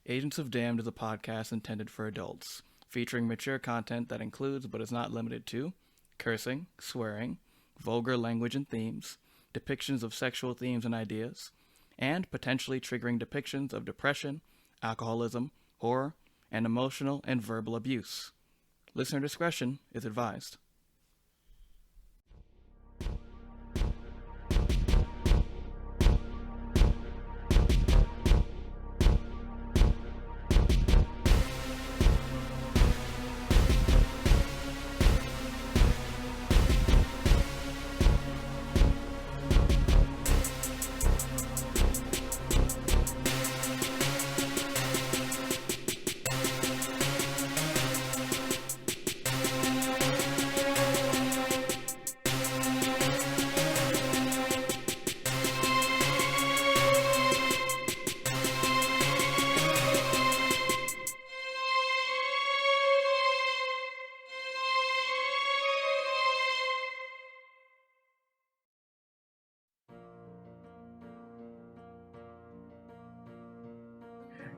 Agents of Damned is a podcast intended for adults, featuring mature content that includes but is not limited to cursing, swearing, vulgar language and themes, depictions of sexual themes and ideas, and potentially triggering depictions of depression, alcoholism, horror, and emotional and verbal abuse. Listener discretion is advised.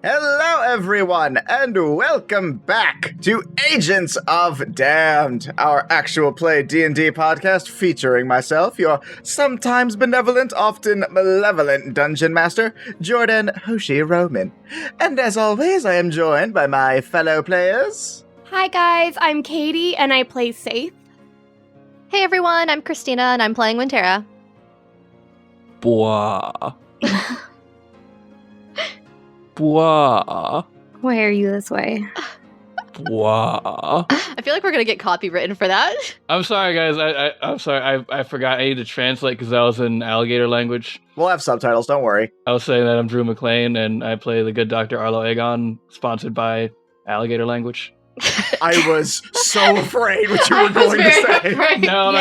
Hello, everyone, and welcome back to Agents of Damned, our actual play D&D podcast featuring myself, your sometimes benevolent, often malevolent dungeon master, Jordan Hoshi Roman. And as always, I am joined by my fellow players. Hi guys, I'm Katie and I play Saith. Hey everyone, I'm Christina and I'm playing Wintera. Blah. Blah. Why are you this way? Blah. I feel like we're gonna get copywritten for that. I'm sorry, guys. I'm sorry. I forgot I need to translate because that was in alligator language. We'll have subtitles, don't worry. I was saying that I'm Drew McLean and I play the good Dr. Arlo Aegon, sponsored by alligator language. I was so afraid what you were going to say. No.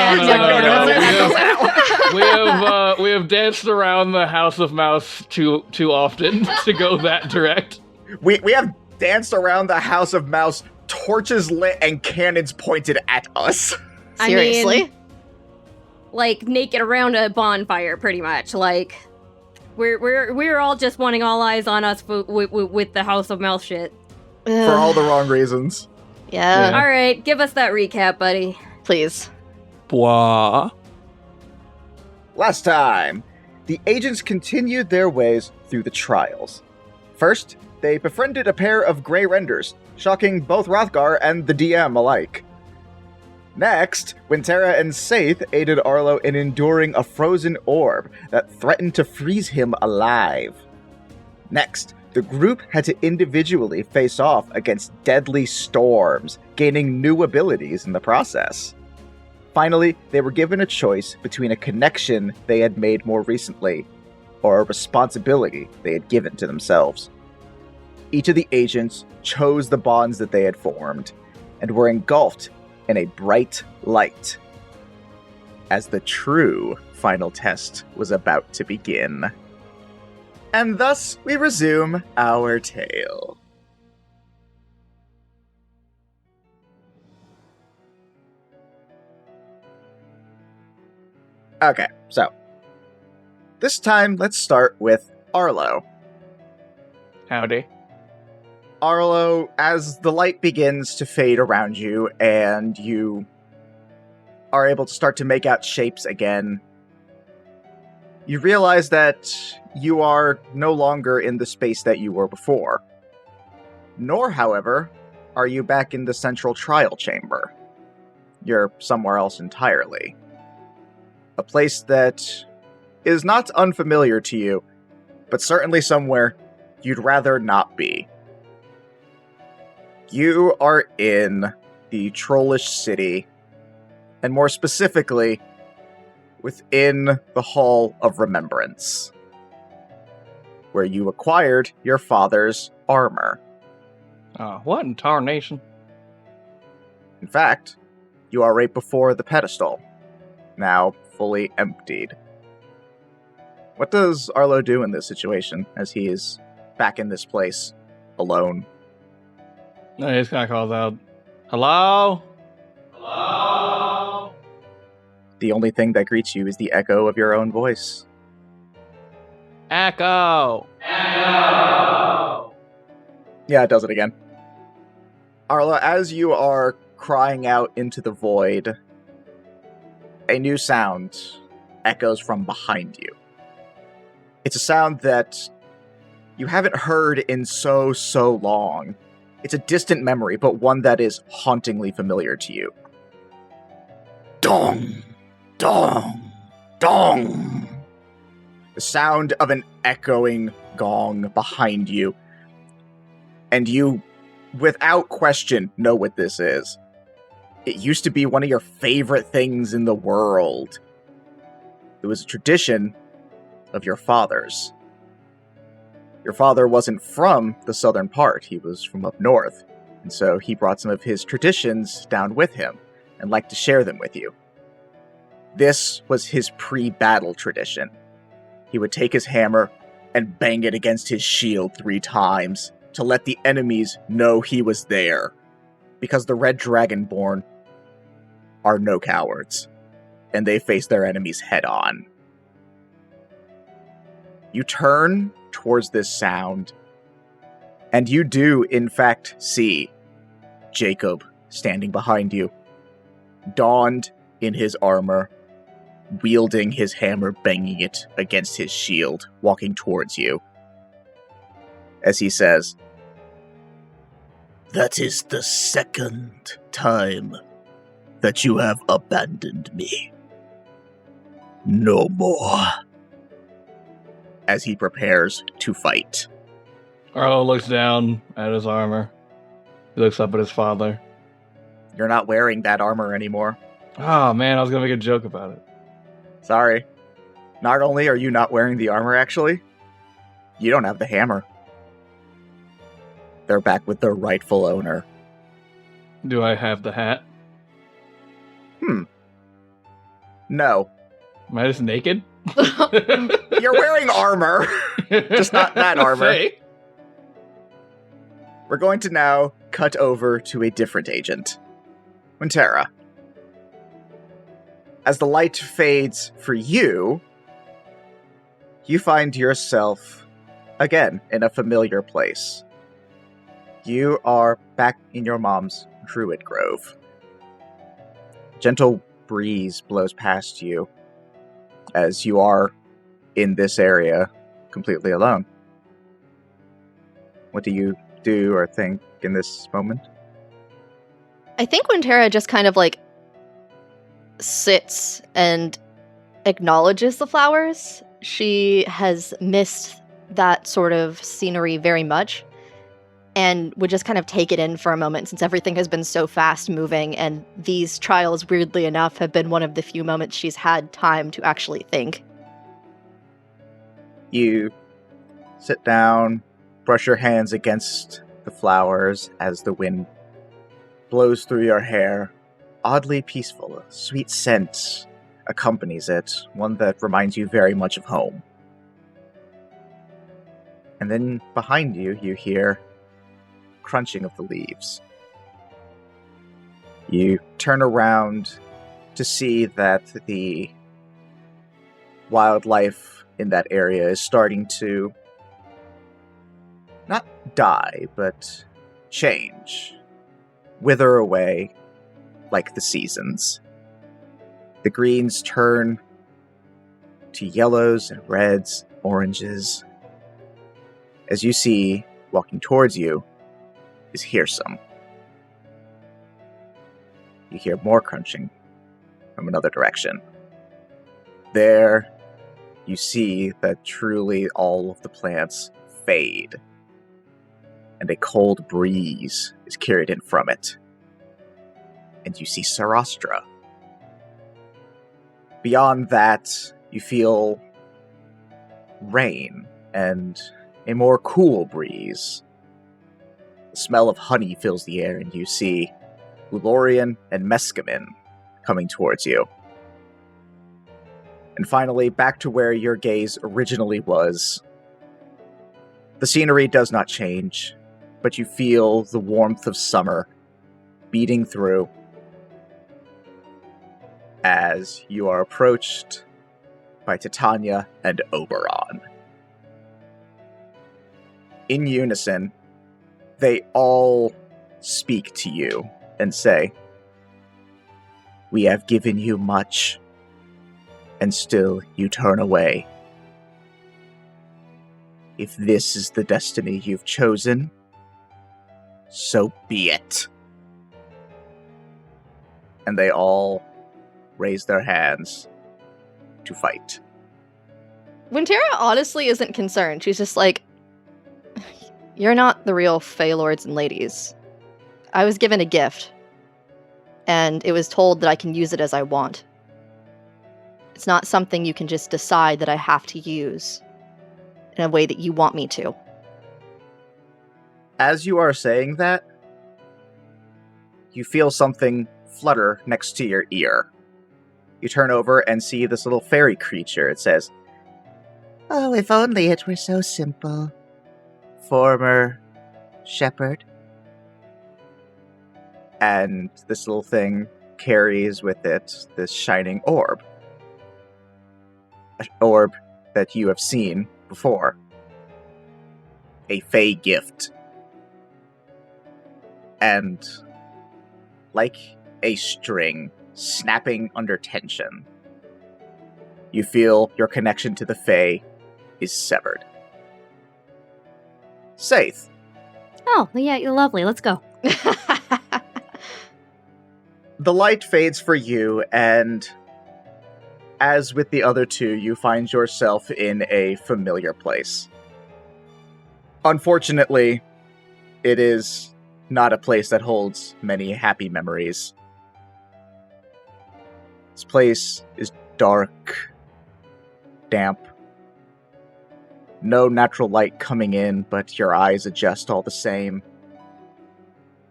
We have danced around the House of Mouse too often to go that direct. We have danced around the House of Mouse, torches lit and cannons pointed at us. Seriously? I mean, like naked around a bonfire, pretty much. Like we're all just wanting all eyes on us with the House of Mouse shit. For all the wrong reasons. Yeah. All right, give us that recap, buddy. Please. Blah. Last time, the agents continued their ways through the trials. First, they befriended a pair of Grey Renders, shocking both Rothgar and the DM alike. Next, Wintera and Saith aided Arlo in enduring a frozen orb that threatened to freeze him alive. Next, the group had to individually face off against deadly storms, gaining new abilities in the process. Finally, they were given a choice between a connection they had made more recently, or a responsibility they had given to themselves. Each of the agents chose the bonds that they had formed, and were engulfed in a bright light, as the true final test was about to begin. And thus, we resume our tale. Okay, so this time let's start with Arlo. Howdy. Arlo, as the light begins to fade around you and you are able to start to make out shapes again, you realize that you are no longer in the space that you were before. Nor, however, are you back in the central trial chamber. You're somewhere else entirely. A place that is not unfamiliar to you, but certainly somewhere you'd rather not be. You are in the Trollish City, and more specifically, within the Hall of Remembrance, where you acquired your father's armor. What in tarnation? In fact, you are right before the pedestal, now fully emptied. What does Arlo do in this situation, as he is back in this place, alone? No, he just kind of calls out, "Hello? Hello?" The only thing that greets you is the echo of your own voice. Echo! Echo! Yeah, it does it again. Arla, as you are crying out into the void, a new sound echoes from behind you. It's a sound that you haven't heard in so long. It's a distant memory, but one that is hauntingly familiar to you. Dong! Dong! Dong! The sound of an echoing gong behind you. And you, without question, know what this is. It used to be one of your favorite things in the world. It was a tradition of your father's. Your father wasn't from the southern part, he was from up north, and so he brought some of his traditions down with him, and liked to share them with you. This was his pre-battle tradition. He would take his hammer and bang it against his shield 3 times, to let the enemies know he was there, because the Red Dragonborn are no cowards, and they face their enemies head on. You turn towards this sound, and you do, in fact, see Jacob standing behind you, donned in his armor, wielding his hammer, banging it against his shield, walking towards you. As he says, "That is the second time that you have abandoned me. No more." As he prepares to fight. Arlo looks down at his armor. He looks up at his father. You're not wearing that armor anymore. Oh man, I was gonna make a joke about it. Sorry. Not only are you not wearing the armor, actually, you don't have the hammer. They're back with their rightful owner. Do I have the hat? No. Am I just naked? You're wearing armor. Just not that armor. Say. We're going to now cut over to a different agent. Wintera. As the light fades for you, you find yourself again in a familiar place. You are back in your mom's druid grove. Gentle breeze blows past you as you are in this area completely alone. What do you do or think in this moment? I think Wintera just kind of like sits and acknowledges the flowers. She has missed that sort of scenery very much and would just kind of take it in for a moment since everything has been so fast moving, and these trials, weirdly enough, have been one of the few moments she's had time to actually think. You sit down, brush your hands against the flowers as the wind blows through your hair. Oddly peaceful, a sweet scent accompanies it, one that reminds you very much of home. And then behind you, you hear crunching of the leaves. You turn around to see that the wildlife in that area is starting to not die, but change, wither away like the seasons. The greens turn to yellows and reds, oranges, as you see, walking towards you, is Hearsome. You hear more crunching from another direction. There, you see that truly all of the plants fade, and a cold breeze is carried in from it. And you see Sarastra. Beyond that, you feel rain and a more cool breeze. The smell of honey fills the air, and you see Ulorian and Meskamin coming towards you. And finally, back to where your gaze originally was. The scenery does not change, but you feel the warmth of summer beating through as you are approached by Titania and Oberon. In unison, They all speak to you and say, "We have given you much, and still you turn away. If this is the destiny you've chosen, so be it." And they all raise their hands to fight. Wintera honestly isn't concerned. She's just like, you're not the real Fey Lords and Ladies. I was given a gift, and it was told that I can use it as I want. It's not something you can just decide that I have to use in a way that you want me to. As you are saying that, you feel something flutter next to your ear. You turn over and see this little fairy creature. It says, "Oh, if only it were so simple. Former shepherd." And this little thing carries with it this shining orb. An orb that you have seen before. A Fey gift. And like a string snapping under tension, you feel your connection to the Fey is severed. Saith. Oh, yeah, you're lovely. Let's go. The light fades for you, and as with the other two, you find yourself in a familiar place. Unfortunately, it is not a place that holds many happy memories. This place is dark, damp. No natural light coming in, but your eyes adjust all the same.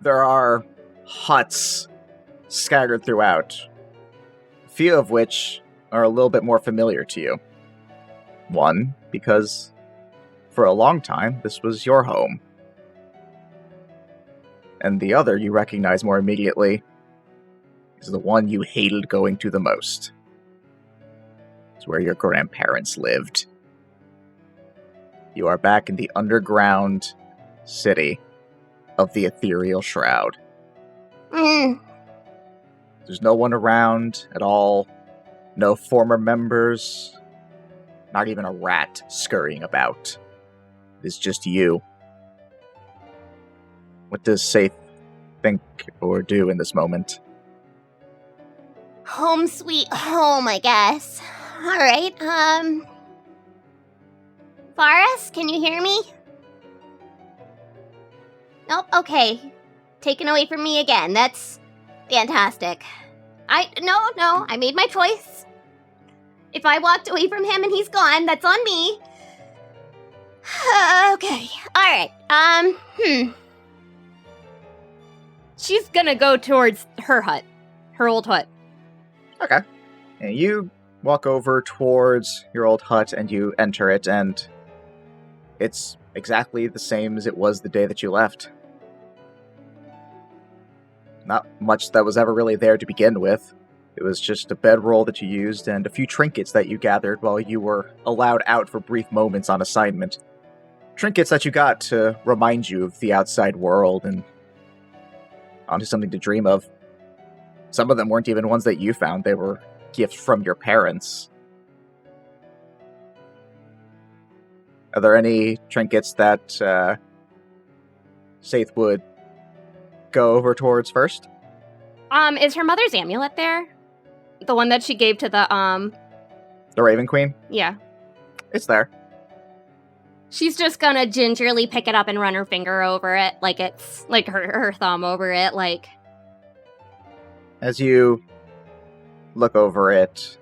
There are huts scattered throughout, a few of which are a little bit more familiar to you. One, because for a long time, this was your home. And the other you recognize more immediately is the one you hated going to the most. It's where your grandparents lived. You are back in the underground city of the Ethereal Shroud. There's no one around at all. No former members. Not even a rat scurrying about. It's just you. What does Saith think or do in this moment? Home sweet home, I guess. Alright, Varus, can you hear me? Nope, okay. Taken away from me again. That's fantastic. No, I made my choice. If I walked away from him and he's gone, that's on me. Okay, alright, She's gonna go towards her hut. Her old hut. Okay. And you walk over towards your old hut and you enter it, and it's exactly the same as it was the day that you left. Not much that was ever really there to begin with. It was just a bedroll that you used and a few trinkets that you gathered while you were allowed out for brief moments on assignment. Trinkets that you got to remind you of the outside world and onto something to dream of. Some of them weren't even ones that you found. They were gifts from your parents. Are there any trinkets that Saith would go over towards first? Is her mother's amulet there? The one that she gave to the The Raven Queen? Yeah. It's there. She's just gonna gingerly pick it up and run her finger over it, like it's like her thumb over it, like. As you look over it,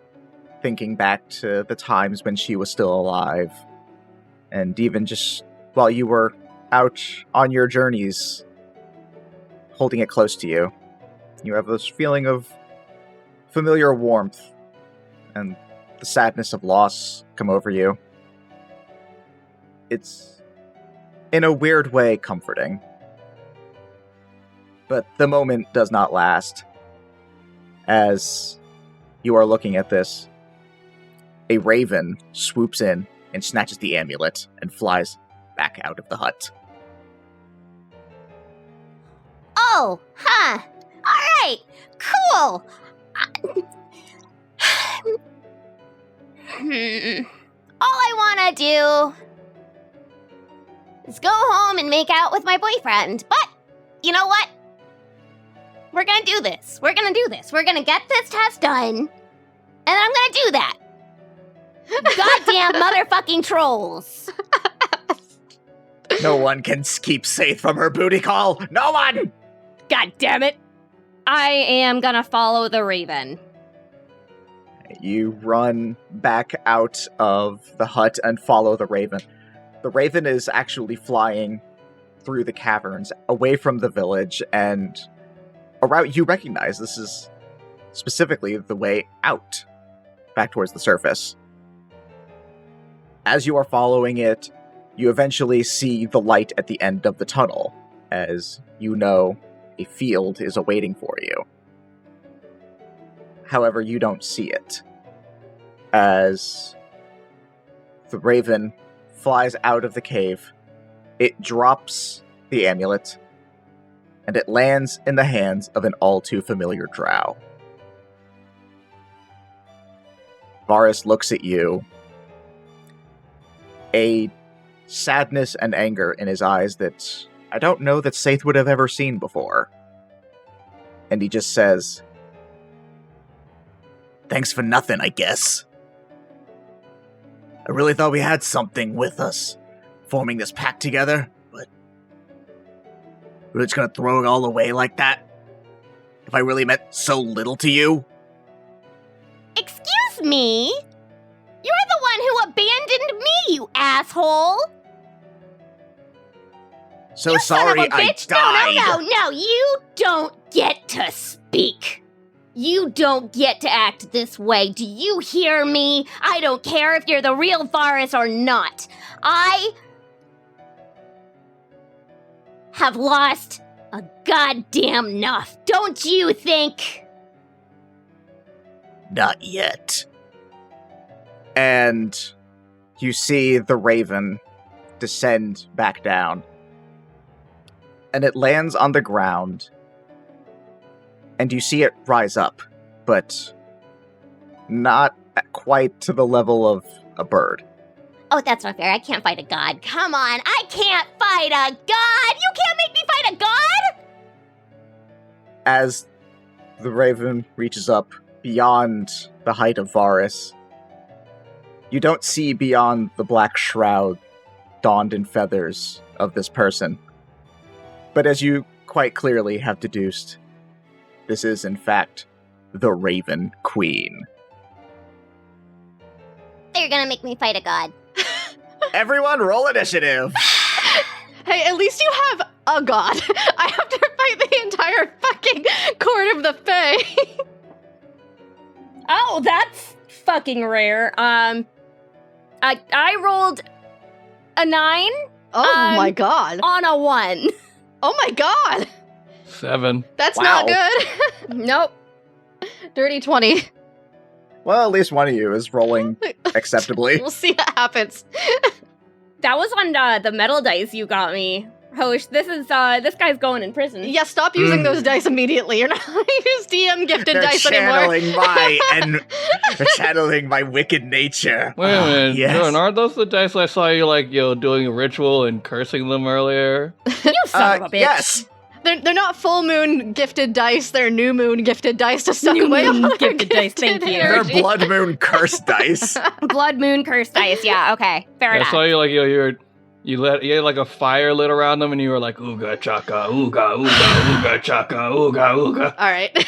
thinking back to the times when she was still alive, and even just while you were out on your journeys, holding it close to you, you have this feeling of familiar warmth and the sadness of loss come over you. It's, in a weird way, comforting. But the moment does not last. As you are looking at this, a raven swoops in and snatches the amulet and flies back out of the hut. Oh, huh. All right, cool. All I want to do is go home and make out with my boyfriend. But you know what? We're gonna do this. We're gonna get this test done, and I'm gonna do that. Goddamn motherfucking trolls. No one can keep safe from her booty call. No one! God damn it! I am gonna follow the raven. You run back out of the hut and follow the raven. The raven is actually flying through the caverns, away from the village, and a route you recognize. This is specifically the way out, back towards the surface. As you are following it, you eventually see the light at the end of the tunnel, as you know a field is awaiting for you. However, you don't see it. As the raven flies out of the cave, it drops the amulet, and it lands in the hands of an all-too-familiar drow. Varus looks at you, a sadness and anger in his eyes that I don't know that Saith would have ever seen before. And he just says, "Thanks for nothing, I guess. I really thought we had something with us, forming this pact together, but we're just gonna throw it all away like that? If I really meant so little to you?" Excuse me? You're the one who abandoned me, you asshole! So You sorry son of a I bitch. died. No, you don't get to speak. You don't get to act this way. Do you hear me? I don't care if you're the real Varus or not. I have lost a goddamn enough, don't you think? Not yet. And you see the raven descend back down. And it lands on the ground. And you see it rise up, but not quite to the level of a bird. Oh, that's not fair. I can't fight a god. Come on, I can't fight a god! You can't make me fight a god! As the raven reaches up beyond the height of Varus, you don't see beyond the black shroud donned in feathers of this person. But as you quite clearly have deduced, this is, in fact, the Raven Queen. They're gonna make me fight a god. Everyone, roll initiative! Hey, at least you have a god. I have to fight the entire fucking court of the Fae. Oh, that's fucking rare. I rolled a 9 Oh my god. on a 1. Oh my god. 7. That's Wow. not good. Nope. Dirty 20. Well, at least one of you is rolling acceptably. We'll see what happens. That was on the metal dice you got me. Hosh, this guy's going in prison. Yeah, stop using those dice immediately. You're not going to use DM gifted They're dice anymore. they're channeling my wicked nature. Wait a minute, yes. Jordan, aren't those the dice I saw you, doing a ritual and cursing them earlier? You son of a bitch. Yes. They're not full moon gifted dice. They're new moon gifted dice to suck New away moon all their gifted dice, thank you. They're energy. blood moon curse dice. Blood moon curse dice. Yeah, okay. Fair I enough. saw you you had like a fire lit around them and you were like, ooga chaka, ooga, ooga, ooga chaka, ooga, ooga. All right.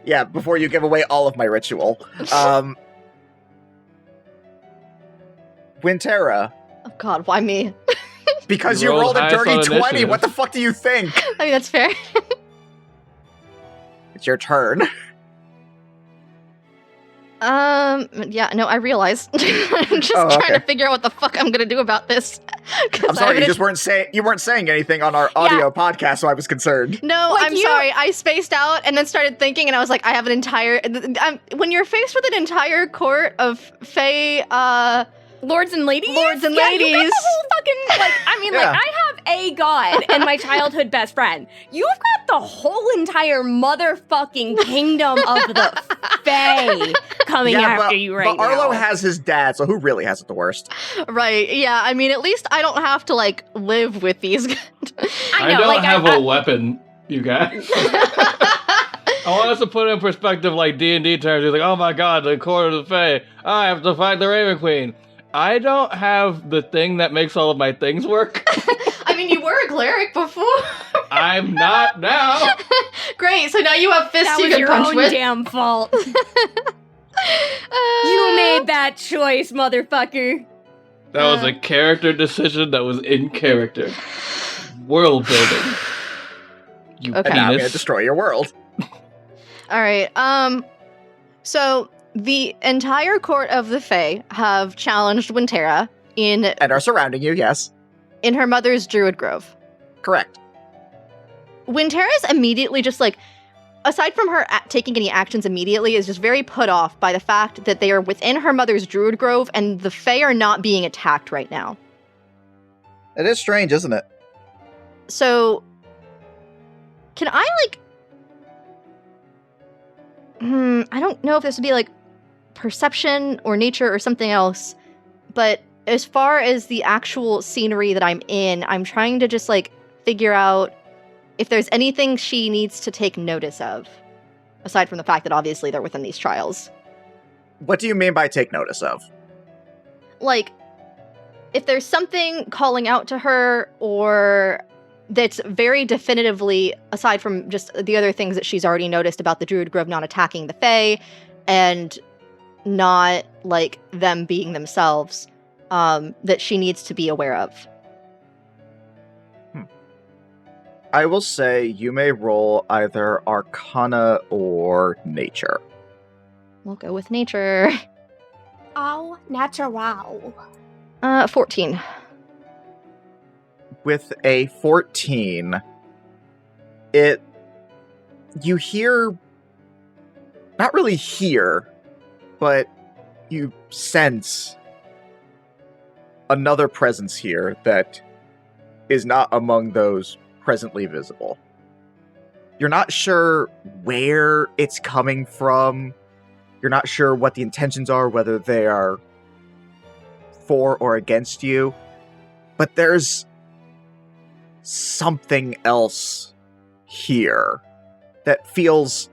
Yeah, before you give away all of my ritual. Wintera, Oh god, why me? because You you rolled rolled a highest dirty on 20, initiative. what the fuck do you think? I mean, that's fair. It's your turn. Yeah, no, I realized. I'm just Oh, trying okay. to figure out what the fuck I'm gonna do about this. 'Cause I'm sorry, I you just weren't saying anything on our audio podcast, so I was concerned. No, Like I'm you- sorry. I spaced out and then started thinking, and I was like, I have an entire. When you're faced with an entire court of Fae, Lords and ladies? Lords and Yeah, you got ladies. the whole fucking, I Yeah. have a god and my childhood best friend. You've got the whole entire motherfucking kingdom of the Fae coming after you right but Arlo now. has his dad, so who really has it the worst? Right, yeah, I mean, at least I don't have to, like, live with these guys. I know, don't like, have a weapon, you guys. I want us to put it in perspective like D&D terms. You're like, oh my god, the court of the Fae. I have to fight the Raven Queen. I don't have the thing that makes all of my things work. I mean, you were a cleric before. I'm not now. Great, so now you have fists that you was can your punch own with. damn fault. You made that choice, motherfucker. That was a character decision that was in character. World building. You Okay. And now I'm gonna penis. destroy your world. All right. So the entire court of the Fae have challenged Winterra in And are surrounding you, yes. her mother's Druid Grove. Correct. Winterra's immediately just like, aside from her taking any actions immediately, is just very put off by the fact that they are within her mother's Druid Grove and the Fae are not being attacked right now. It is strange, isn't it? So, can I like? I don't know if this would be like perception or nature or something else, but as far as the actual scenery that I'm in, I'm trying to just like figure out if there's anything she needs to take notice of, aside from the fact that obviously they're within these trials. What do you mean by take notice of? Like, if there's something calling out to her or that's very definitively, aside from just the other things that she's already noticed about the Druid Grove not attacking the Fae and not, like, them being themselves, that she needs to be aware of. I will say you may roll either Arcana or Nature. We'll go with nature. Oh, natural. 14. With a 14, you hear, not really hear, but you sense another presence here that is not among those presently visible. You're not sure where it's coming from. You're not sure what the intentions are, whether they are for or against you. But there's something else here that feels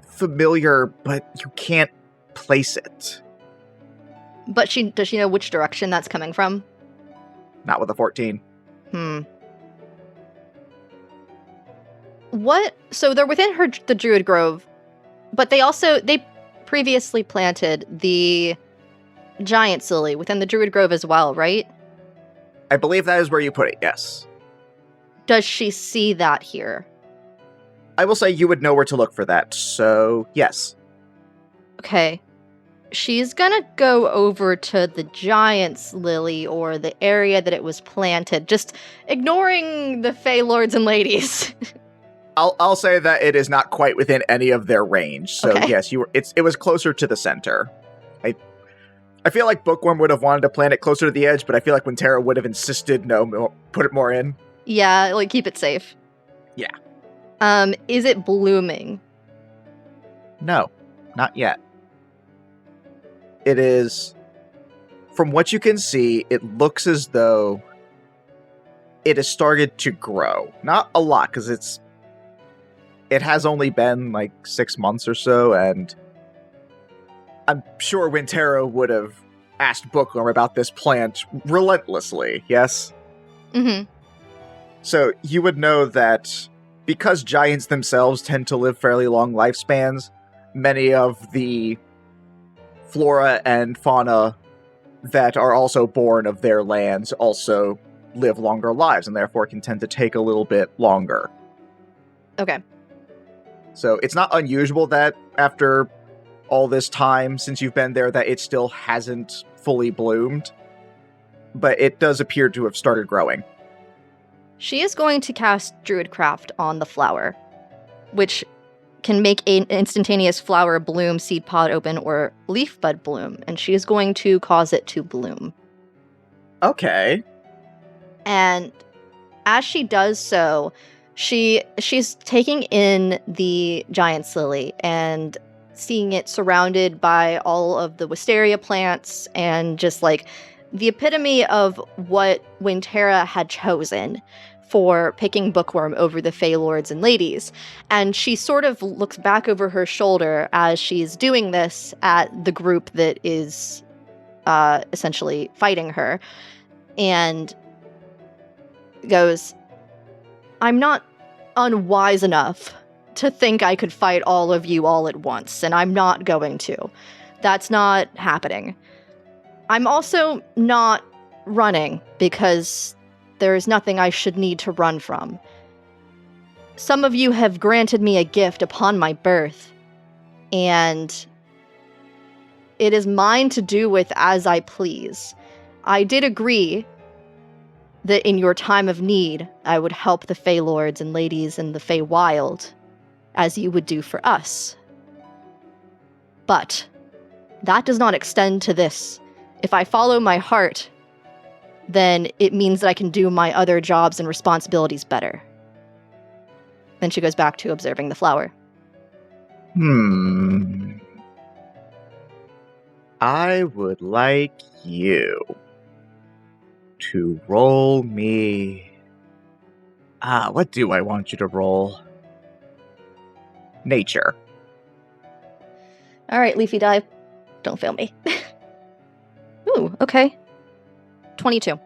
familiar, but you can't place it. But does she know which direction that's coming from? Not with a 14. So they're within the Druid Grove, but they previously planted the giant lily within the Druid Grove as well, right? I believe that is where you put it, yes. Does she see that here? I will say you would know where to look for that, so yes. Okay. She's gonna go over to the giant's lily or the area that it was planted, just ignoring the Fey lords and ladies. I'll say that it is not quite within any of their range. So Okay. yes, it was closer to the center. I feel like Bookworm would have wanted to plant it closer to the edge, but I feel like Winterra would have insisted put it more in. Yeah, like keep it safe. Yeah. Is it blooming? No, not yet. It is, from what you can see, it looks as though it has started to grow. Not a lot, because it has only been like 6 months or so, and I'm sure Winterra would have asked Bookworm about this plant relentlessly, yes? Mm-hmm. So you would know that because giants themselves tend to live fairly long lifespans, many of the flora and fauna that are also born of their lands also live longer lives and therefore can tend to take a little bit longer. Okay. So it's not unusual that after all this time since you've been there that it still hasn't fully bloomed, but it does appear to have started growing. She is going to cast Druidcraft on the flower, which can make an instantaneous flower bloom, seed pod open, or leaf bud bloom, and she is going to cause it to bloom. Okay. And as she does so, she's taking in the giant's lily and seeing it surrounded by all of the wisteria plants and just like the epitome of what Winterra had chosen for picking Bookworm over the Fey Lords and Ladies. And she sort of looks back over her shoulder as she's doing this at the group that is essentially fighting her and goes, I'm not unwise enough to think I could fight all of you all at once, and I'm not going to. That's not happening. I'm also not running because there is nothing I should need to run from. Some of you have granted me a gift upon my birth, and it is mine to do with as I please. I did agree that in your time of need, I would help the Fey Lords and Ladies in the Fey Wild, as you would do for us. But that does not extend to this. If I follow my heart, then it means that I can do my other jobs and responsibilities better. Then she goes back to observing the flower. I would like you to roll me... what do I want you to roll? Nature. All right, Leafy die. Don't fail me. Ooh, okay. 22.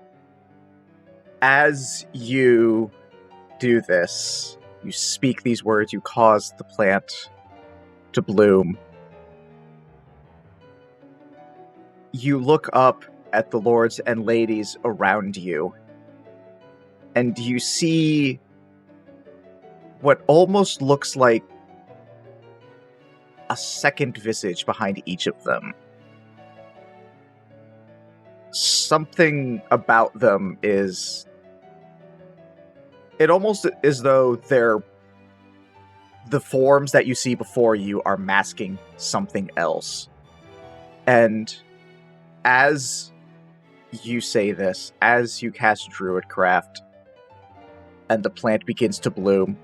As you do this, you speak these words, you cause the plant to bloom. You look up at the lords and ladies around you, and you see what almost looks like a second visage behind each of them. Something about them is... It almost as though the forms that you see before you are masking something else. And as you say this, as you cast Druidcraft, and the plant begins to bloom,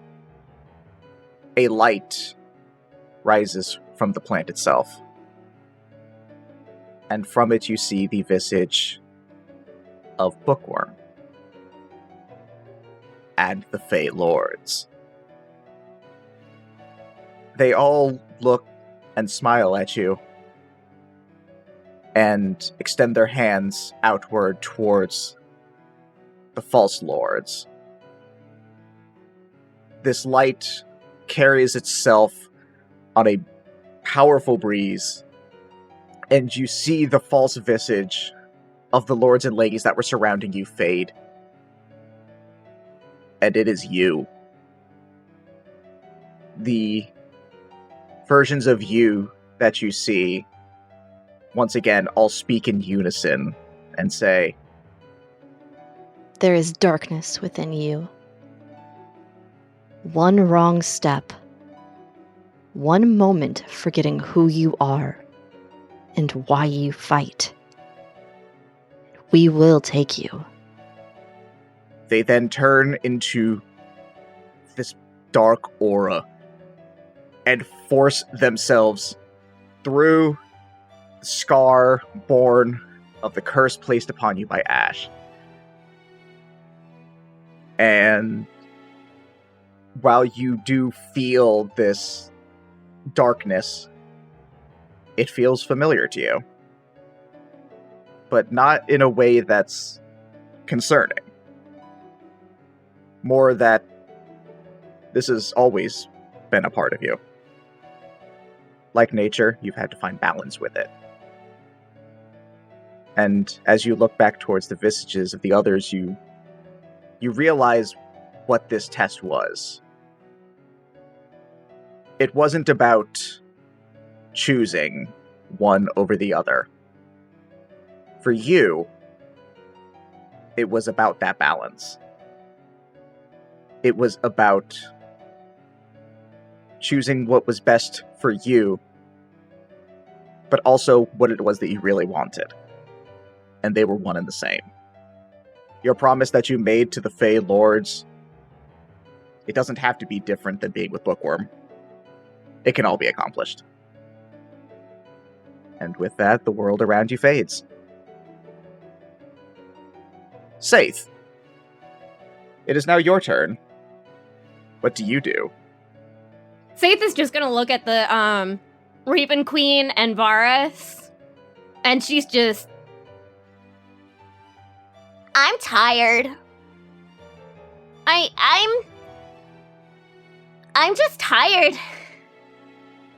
a light rises from the plant itself. And from it you see the visage of Bookworm and the Fey Lords. They all look and smile at you and extend their hands outward towards the false lords. This light carries itself on a powerful breeze, and you see the false visage of the lords and ladies that were surrounding you fade. And it is you. The versions of you that you see, once again, all speak in unison and say, There is darkness within you. One wrong step, one moment forgetting who you are and why you fight. We will take you. They then turn into this dark aura and force themselves through the scar born of the curse placed upon you by Ash. And while you do feel this darkness, it feels familiar to you. But not in a way that's concerning. More that this has always been a part of you. Like nature, you've had to find balance with it. And as you look back towards the visages of the others, you realize what this test was. It wasn't about choosing one over the other. For you, it was about that balance. It was about choosing what was best for you, but also what it was that you really wanted. And they were one and the same. your promise that you made to the Fey Lords, it doesn't have to be different than being with Bookworm. It can all be accomplished. And with that, the world around you fades. Saith, it is now your turn. What do you do? Saith is just gonna look at the Raven Queen and Varus, and she's just I'm tired. I'm just tired.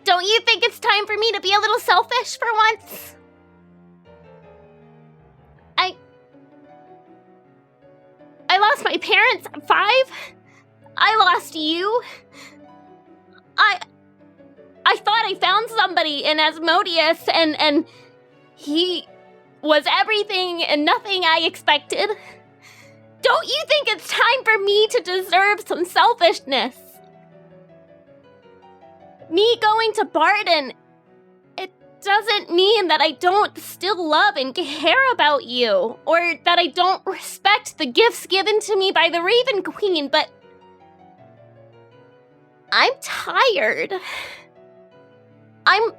Don't you think it's time for me to be a little selfish for once? I lost my parents at 5. I lost you. I thought I found somebody in Asmodeus, and he was everything and nothing I expected. Don't you think it's time for me to deserve some selfishness? Me going to Barden, it doesn't mean that I don't still love and care about you, or that I don't respect the gifts given to me by the Raven Queen, but I'm tired. I'm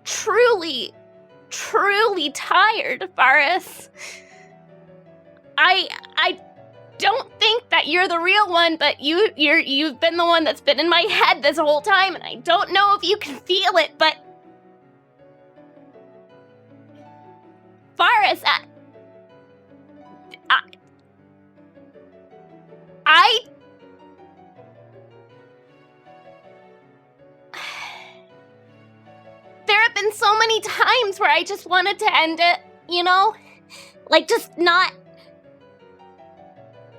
truly tired, Varus. I don't think that you're the real one, but you've been the one that's been in my head this whole time, and I don't know if you can feel it, but Varus, there have been so many times where I just wanted to end it, you know? Like, just not...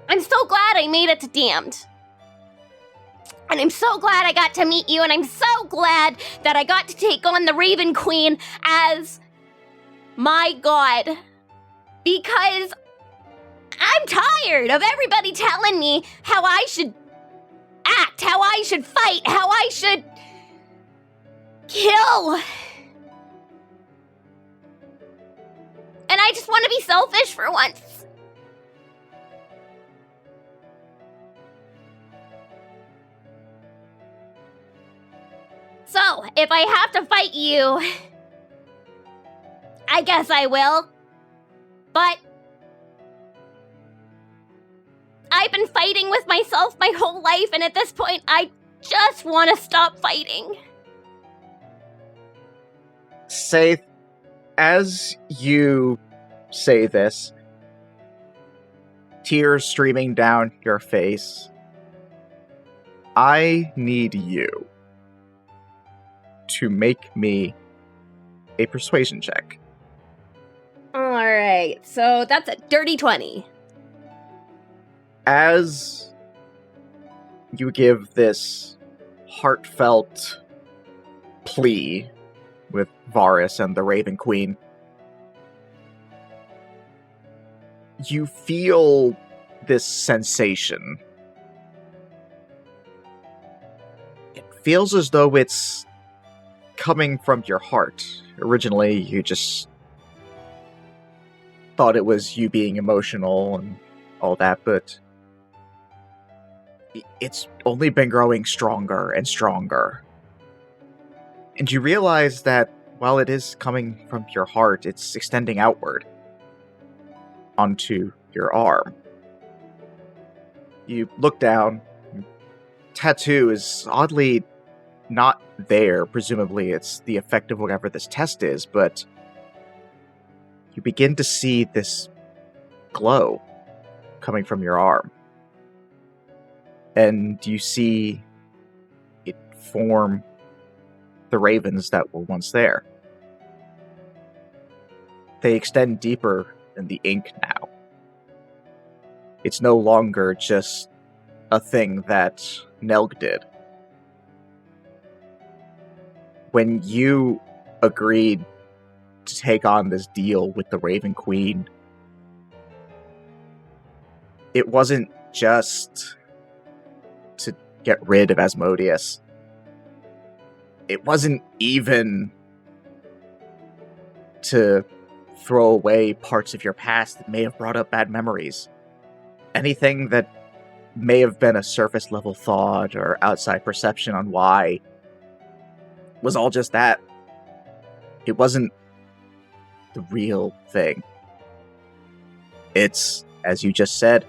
I'm so glad I made it to Damned. And I'm so glad I got to meet you, and I'm so glad that I got to take on the Raven Queen as my god. Because I'm tired of everybody telling me how I should act, how I should fight, how I should kill. And I just want to be selfish for once. So, if I have to fight you, I guess I will. But I've been fighting with myself my whole life, and at this point, I just want to stop fighting. Saith, as you say this, tears streaming down your face, I need you to make me a persuasion check. Alright, so that's a dirty 20. As you give this heartfelt plea with Varus and the Raven Queen, you feel this sensation. It feels as though it's coming from your heart. Originally, you just thought it was you being emotional and all that, but it's only been growing stronger and stronger. And you realize that while it is coming from your heart, it's extending outward onto your arm. You look down, tattoo is oddly not there. Presumably it's the effect of whatever this test is, but you begin to see this glow coming from your arm. And you see it form the ravens that were once there. They extend deeper than the ink now. It's no longer just a thing that Nelg did. When you agreed to take on this deal with the Raven Queen, it wasn't just to get rid of Asmodeus. It wasn't even to throw away parts of your past that may have brought up bad memories. anything that may have been a surface level thought or outside perception on why was all just that. It wasn't the real thing. It's, as you just said,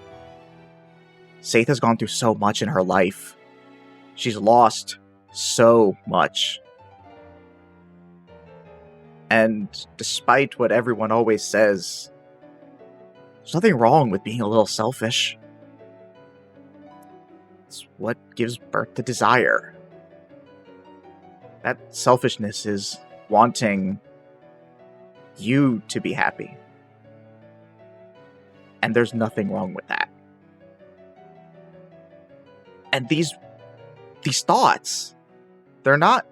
Saith has gone through so much in her life. She's lost so much. And despite what everyone always says, there's nothing wrong with being a little selfish. It's what gives birth to desire. That selfishness is wanting you to be happy. And there's nothing wrong with that. And these thoughts, they're not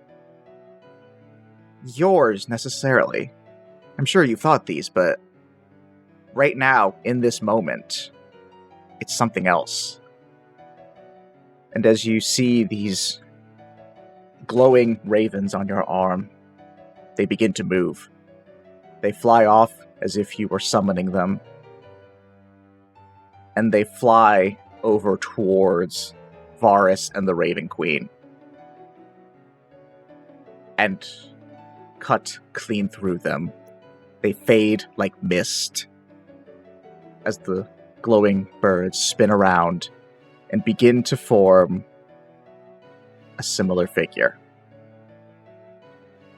yours necessarily. I'm sure you've thought these, but right now, in this moment, it's something else. And as you see these glowing ravens on your arm, they begin to move. They fly off as if you were summoning them. And they fly over towards Varus and the Raven Queen. And cut clean through them. They fade like mist as the glowing birds spin around and begin to form a similar figure.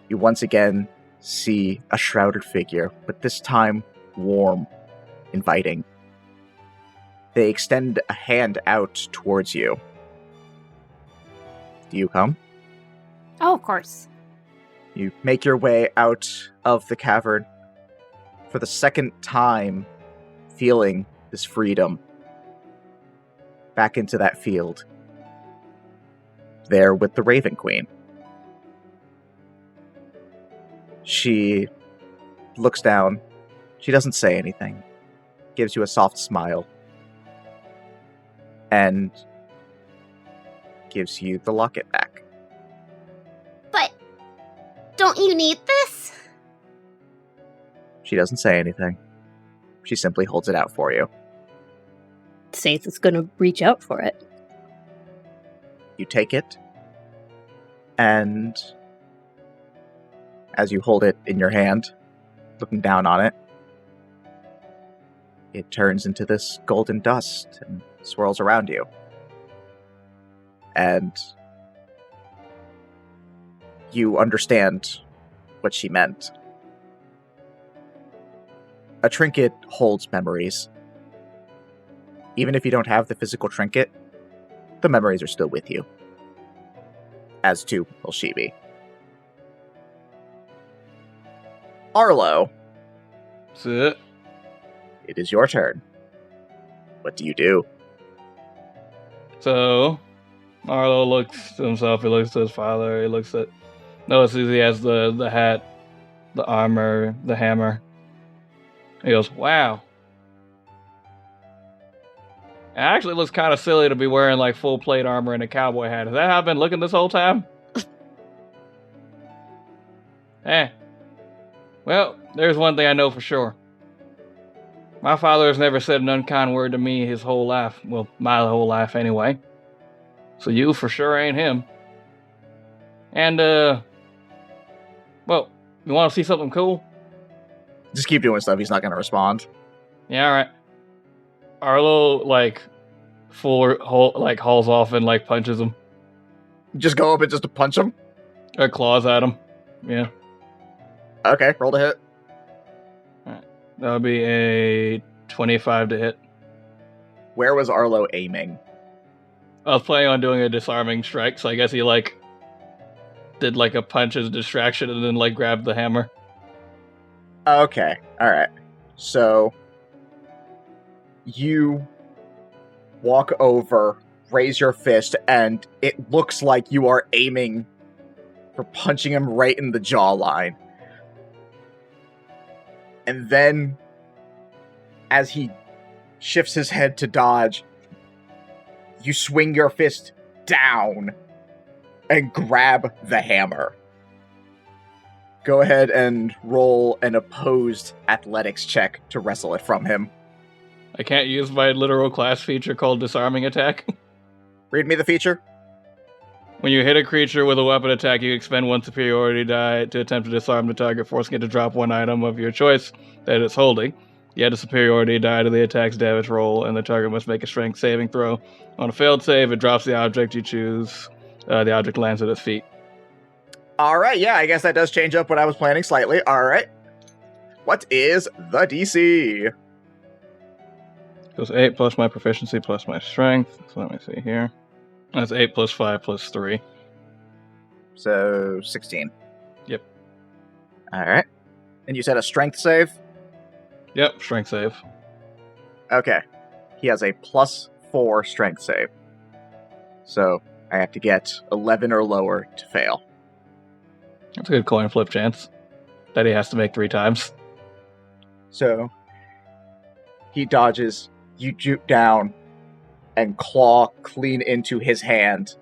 You once again see a shrouded figure, but this time warm, inviting. They extend a hand out towards you. Do you come? Oh, of course. You make your way out of the cavern, for the second time feeling this freedom, back into that field, there with the Raven Queen. She looks down. She doesn't say anything, gives you a soft smile, and gives you the locket back. But don't you need this? She doesn't say anything. She simply holds it out for you. Saith is gonna reach out for it. You take it, and as you hold it in your hand, looking down on it, it turns into this golden dust and swirls around you. And you understand what she meant. A trinket holds memories. Even if you don't have the physical trinket, the memories are still with you. As too will she be. Arlo, That's it. it is your turn. What do you do? So, Arlo looks to himself, he looks to his father, he looks at... Notices he has the hat, the armor, the hammer. He goes, wow. It actually looks kind of silly to be wearing like full plate armor and a cowboy hat. Is that how I've been looking this whole time? Well, there's one thing I know for sure. My father has never said an unkind word to me his whole life. Well, my whole life anyway. So you for sure ain't him. And, well, you want to see something cool? Just keep doing stuff. He's not going to respond. Yeah, alright. Arlo, like, hauls off and, like, punches him. Just go up and just to punch him? Or claws at him. Yeah. Okay, roll to hit. That would be a 25 to hit. Where was Arlo aiming? I was planning on doing a disarming strike, so I guess he, like, did, like, a punch as a distraction and then, like, grabbed the hammer. Okay, alright. So, you walk over, raise your fist, and it looks like you are aiming for punching him right in the jawline. And then, as he shifts his head to dodge, you swing your fist down and grab the hammer. Go ahead and roll an opposed athletics check to wrestle it from him. I can't use my literal class feature called Disarming Attack. Read me the feature. When you hit a creature with a weapon attack, you expend 1 superiority die to attempt to disarm the target, forcing it to drop 1 item of your choice that it's holding. You add a superiority die to the attack's damage roll, and the target must make a strength saving throw. On a failed save, it drops the object you choose. The object lands at its feet. All right, yeah, I guess that does change up what I was planning slightly. All right. What is the DC? It was 8 plus my proficiency plus my strength. So let me see here. That's 8 plus 5 plus 3. So 16. Yep. All right. And you said a strength save? Yep, strength save. Okay. He has a +4 strength save. So I have to get 11 or lower to fail. That's a good coin flip chance that he has to make 3 times. So he dodges, you juke down, and claw clean into his hand,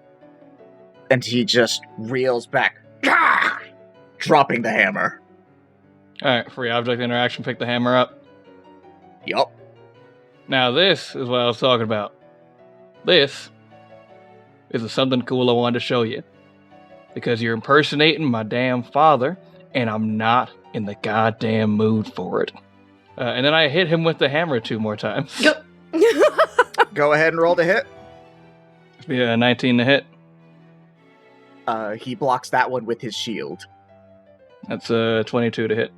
and he just reels back, dropping the hammer. Alright, free object interaction, pick the hammer up. Yup. Now this is what I was talking about. This is something cool I wanted to show you. Because you're impersonating my damn father, and I'm not in the goddamn mood for it. And then I hit him with the hammer 2 more times. Yep. Go ahead and roll to hit. Yeah, 19 to hit. He blocks that one with his shield. That's 22 to hit.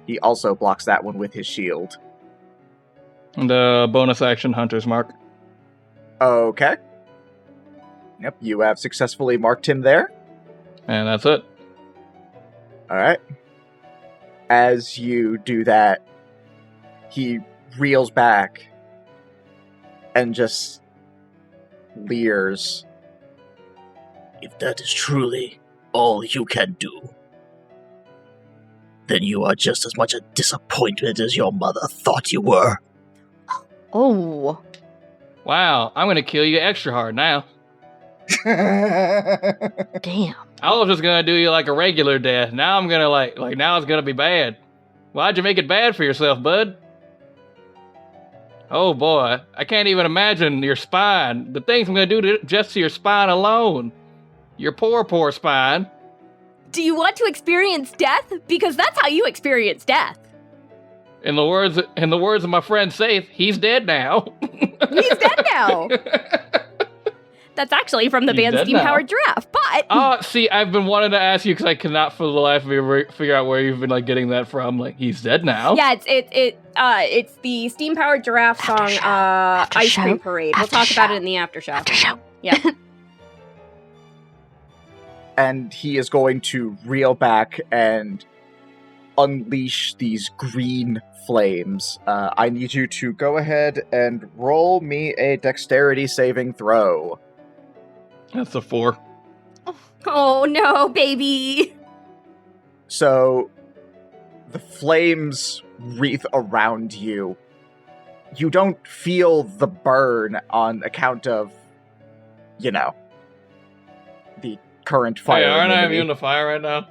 He also blocks that one with his shield. And bonus action, Hunter's Mark. Okay. Yep, you have successfully marked him there. And that's it. Alright. As you do that, he reels back and just leers. If that is truly all you can do, then you are just as much a disappointment as your mother thought you were. Oh. Wow, I'm gonna kill you extra hard now. Damn. I was just gonna do you like a regular death. Now I'm gonna like now it's gonna be bad. Why'd you make it bad for yourself, bud? Oh boy, I can't even imagine your spine. The things I'm gonna do just to your spine alone. Your poor spine. Do you want to experience death? Because that's how you experience death. In the words of my friend Saith, he's dead now. He's dead now. That's actually from the He's band dead Steam now. Powered Giraffe, but Oh, see, I've been wanting to ask you because I cannot for the life of me figure out where you've been like getting that from. Like, he's dead now. yeah, it's the Steam Powered Giraffe song, After show. After Ice show. Cream Parade. We'll After talk about show. it in the after show. After show. Yeah. And he is going to reel back and unleash these green flames. I need you to go ahead and roll me a dexterity saving throw. That's a 4. Oh no, baby. So, the flames wreath around you. You don't feel the burn on account of, the current fire. Hey, aren't I immunity. immune to fire right now?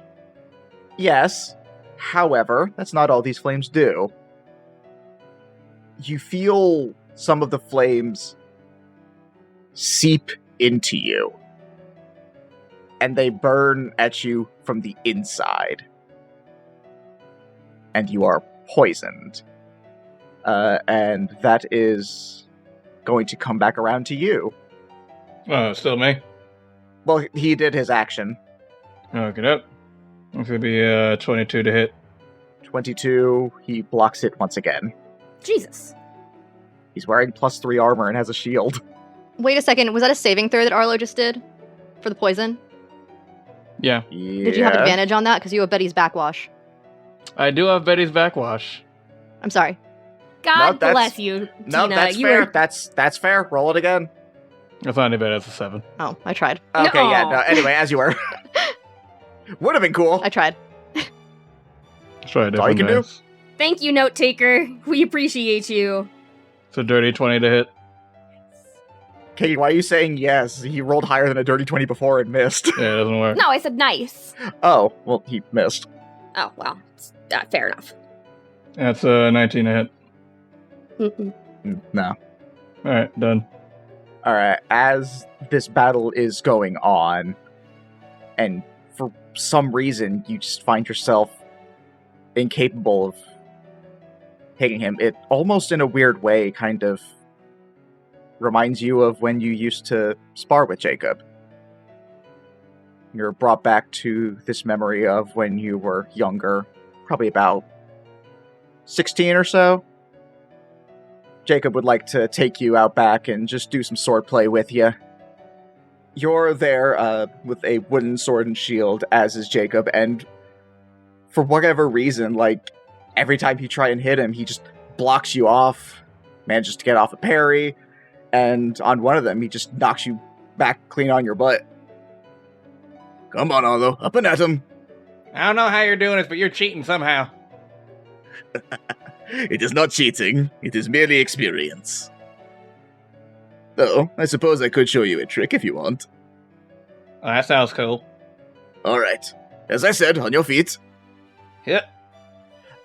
Yes. However, that's not all these flames do. You feel some of the flames seep into you. And they burn at you from the inside. And you are poisoned. And that is going to come back around to you. Oh, still me. Well, he did his action. Okay, up. It's gonna be 22 to hit. 22, he blocks it once again. Jesus. He's wearing +3 armor and has a shield. Wait a second. Was that a saving throw that Arlo just did for the poison? Yeah, Did you have advantage on that? Because you have Betty's backwash. I do have Betty's backwash. I'm sorry. God that's- bless you, No, Tina. that's you fair. were That's fair. Roll it again. That's not any better. That's a 7. Oh, I tried. Okay, No. yeah, no, anyway, as you were. Would have been cool. I tried. Let's try a all you different can do. dice. Thank you, note taker. We appreciate you. It's a dirty 20 to hit. Okay, why are you saying yes? He rolled higher than a dirty 20 before and missed. Yeah, it doesn't work. No, I said nice. Oh, well, he missed. Oh well, fair enough. That's a 19 to hit. Mm-mm. No. All right, done. All right. As this battle is going on, and for some reason you just find yourself incapable of hitting him, it almost in a weird way kind of reminds you of when you used to spar with Jacob. You're brought back to this memory of when you were younger, probably about 16 or so. Jacob would like to take you out back and just do some swordplay with you. You're there with a wooden sword and shield, as is Jacob, and for whatever reason, like, every time you try and hit him, he just blocks you off, manages to get off a parry, and on one of them, he just knocks you back clean on your butt. Come on, Arlo, up and at him. I don't know how you're doing this, but you're cheating somehow. It is not cheating, it is merely experience. Though, I suppose I could show you a trick if you want. Oh, that sounds cool. Alright. As I said, on your feet. Yep.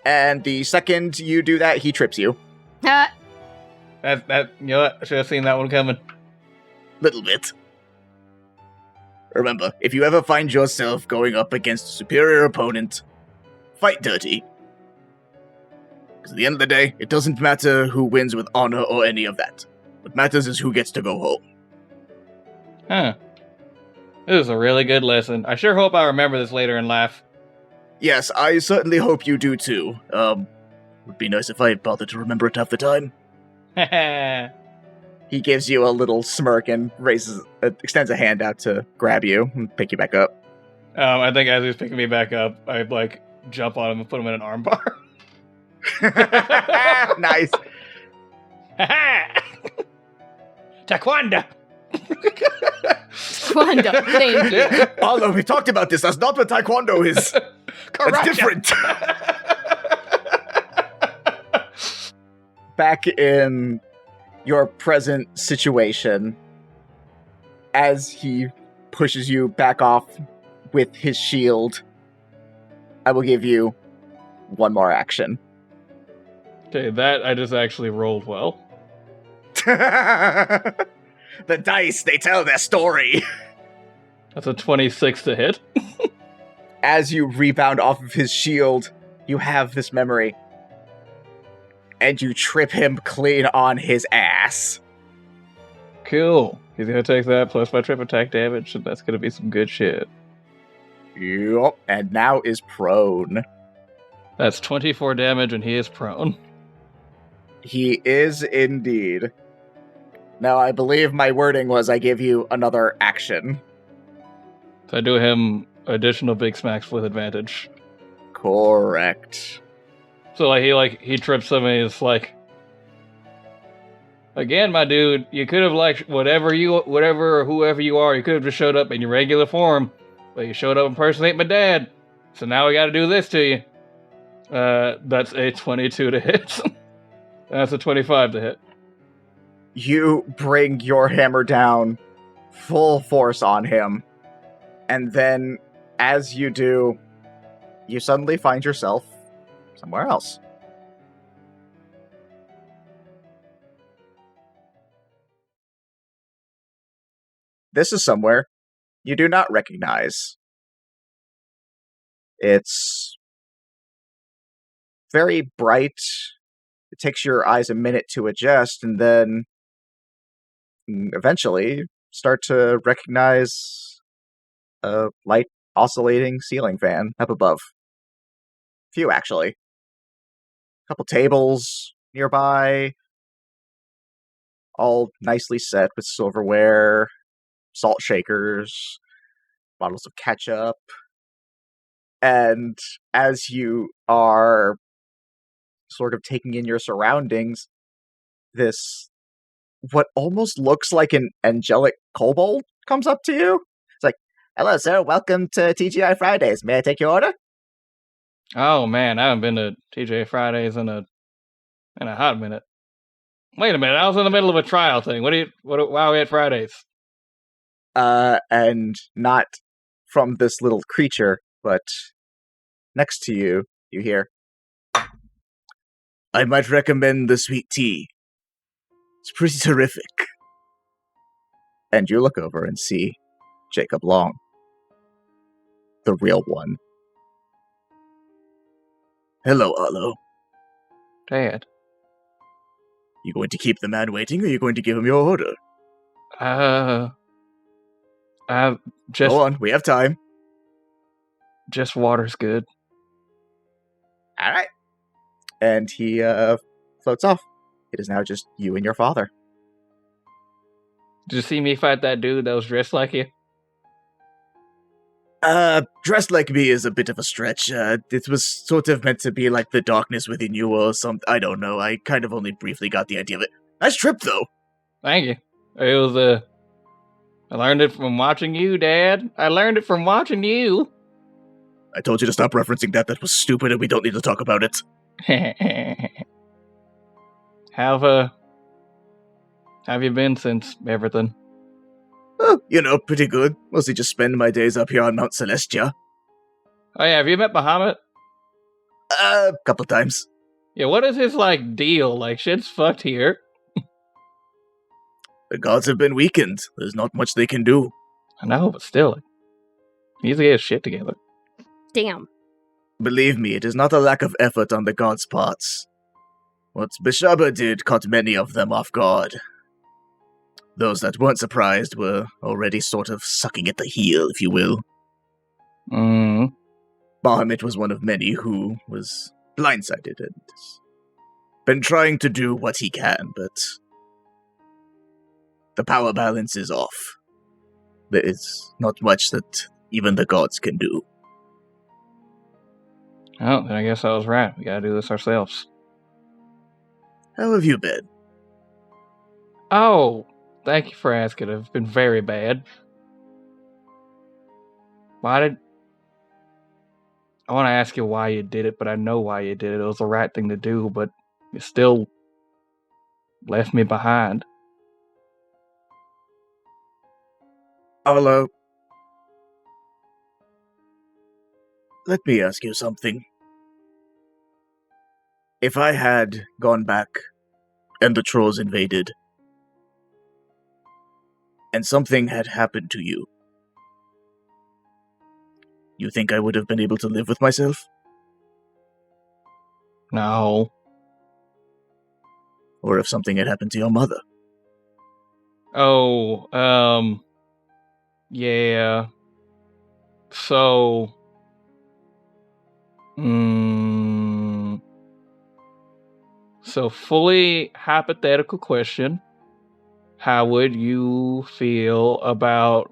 And the second you do that, he trips you. Uh, That you know what? I should have seen that one coming. Little bit. Remember, if you ever find yourself going up against a superior opponent, fight dirty. Because at the end of the day, it doesn't matter who wins with honor or any of that. What matters is who gets to go home. Huh. This is a really good lesson. I sure hope I remember this later and laugh. Yes, I certainly hope you do too. Would be nice if I bothered to remember it half the time. He gives you a little smirk and extends a hand out to grab you and pick you back up. I think as he's picking me back up, I like jump on him and put him in an armbar. Nice. Taekwondo. Taekwondo, thank you. Although we talked about this, that's not what Taekwondo is. That's different. Back in your present situation, as he pushes you back off with his shield, I will give you one more action. Okay, that I just actually rolled well. The dice, they tell their story. That's a 26 to hit. As you rebound off of his shield, you have this memory. And you trip him clean on his ass. Cool. He's gonna take that plus my trip attack damage, and that's gonna be some good shit. Yup, and now is prone. That's 24 damage, and he is prone. He is indeed. Now, I believe my wording was I give you another action. So I do him additional big smacks with advantage. Correct. So he trips him and he's like, again, my dude, you could have whatever or whoever you are, you could have just showed up in your regular form, but you showed up impersonating my dad. So now we got to do this to you. That's a 22 to hit. That's a 25 to hit. You bring your hammer down full force on him, and then as you do, you suddenly find yourself somewhere else. This is somewhere you do not recognize. It's very bright. It takes your eyes a minute to adjust, and then eventually start to recognize a light oscillating ceiling fan up above. Few, actually. Couple tables nearby, all nicely set with silverware, salt shakers, bottles of ketchup. And as you are sort of taking in your surroundings, this, what almost looks like an angelic kobold comes up to you. It's like, hello, sir. Welcome to TGI Fridays. May I take your order? Oh man, I haven't been to TJ Fridays in a hot minute. Wait a minute, I was in the middle of a trial thing. Why are we at Fridays? And not from this little creature, but next to you, you hear, I might recommend the sweet tea. It's pretty terrific. And you look over and see Jacob Long, the real one. Hello, Arlo. Dad. You going to keep the man waiting, or are you going to give him your order? Just Go on, we have time. just water's good. All right. And he floats off. It is now just you and your father. Did you see me fight that dude that was dressed like you? Dressed like me is a bit of a stretch. It was sort of meant to be like the darkness within you or something. I don't know. I kind of only briefly got the idea of it. Nice trip, though. Thank you. It was I learned it from watching you, Dad. I learned it from watching you. I told you to stop referencing that. That was stupid, and we don't need to talk about it. Have you been since everything? Oh, pretty good. Mostly just spend my days up here on Mount Celestia. Oh yeah, have you met Bahamut? Couple times. Yeah, what is his deal? Shit's fucked here. The gods have been weakened. There's not much they can do. I know, but still, he needs to get his shit together. Damn. Believe me, it is not a lack of effort on the gods' parts. What Bishaba did caught many of them off guard. Those that weren't surprised were already sort of sucking at the heel, if you will. Bahamut was one of many who was blindsided and been trying to do what he can, but the power balance is off. There is not much that even the gods can do. Oh, then I guess I was right. We gotta do this ourselves. How have you been? Oh, thank you for asking. I've been very bad. I want to ask you why you did it, but I know why you did it. It was the right thing to do, but you still left me behind. Arlo, let me ask you something. If I had gone back and the trolls invaded, and something had happened to you, you think I would have been able to live with myself? No. Or if something had happened to your mother? Oh, yeah. So, so fully hypothetical question. How would you feel about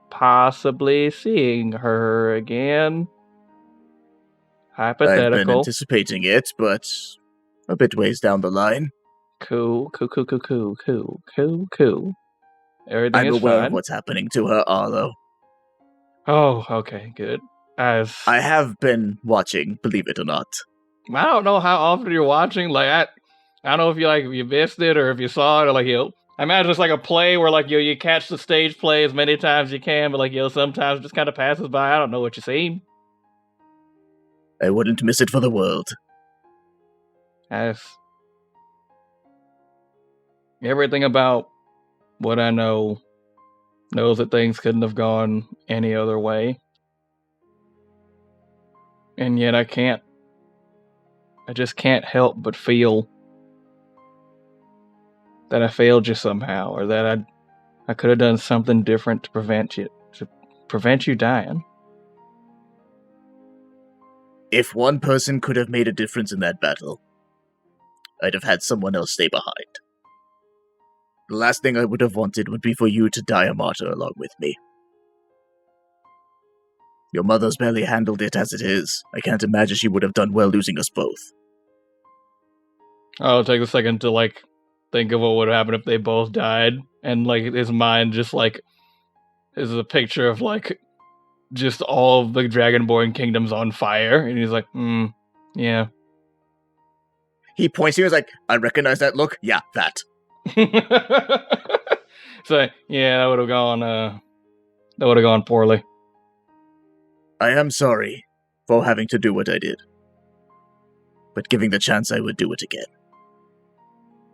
possibly seeing her again? I've been Hypothetical. anticipating it, but a bit ways down the line. Cool. Everything I'm is aware fine. of what's happening to her, Arlo. Oh, okay, good. I have been watching, believe it or not. I don't know how often you're watching. I don't know if you missed it or if you saw it or I imagine it's like a play where you catch the stage play as many times as you can, but sometimes it just kind of passes by. I don't know what you've seen. I wouldn't miss it for the world. Everything about what I know knows that things couldn't have gone any other way. And yet I just can't help but feel that I failed you somehow, or that I could have done something different to prevent you dying. If one person could have made a difference in that battle, I'd have had someone else stay behind. The last thing I would have wanted would be for you to die a martyr along with me. Your mother's barely handled it as it is. I can't imagine she would have done well losing us both. I'll take a second to think of what would happen if they both died, and his mind just is a picture of just all of the Dragonborn kingdoms on fire, and he's yeah. He points to you and is like, I recognize that look. Yeah, that. So yeah, that would have gone poorly. I am sorry for having to do what I did. but giving the chance, I would do it again.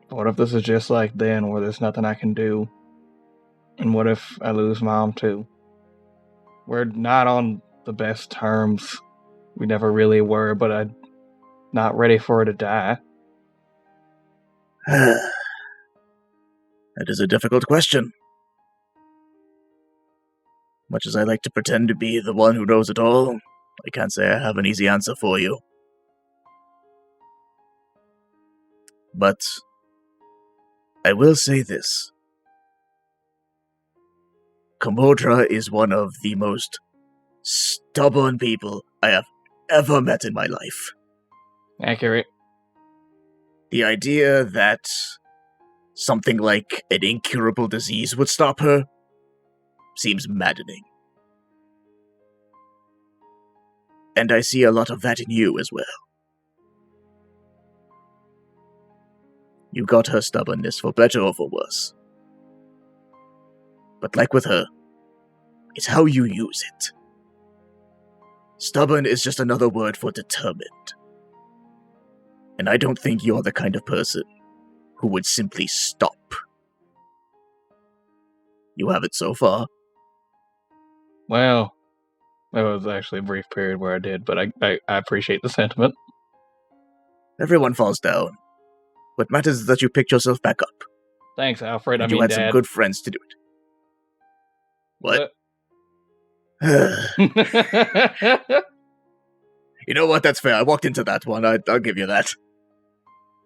What if this is just like then, where there's nothing I can do? And what if I lose Mom too? We're not on the best terms. We never really were, but I'm not ready for her to die. That is a difficult question. Much as I like to pretend to be the one who knows it all, I can't say I have an easy answer for you. But I will say this. Komodra is one of the most stubborn people I have ever met in my life. Accurate. The idea that something like an incurable disease would stop her seems maddening. And I see a lot of that in you as well. You got her stubbornness for better or for worse. But like with her, it's how you use it. Stubborn is just another word for determined. And I don't think you're the kind of person who would simply stop. You haven't so far. Well, there was actually a brief period where I did, but I appreciate the sentiment. Everyone falls down. What matters is that you picked yourself back up. Thanks, Alfred. And I you mean, had some Dad. good friends to do it. What? You know what? That's fair. I walked into that one. I'll give you that.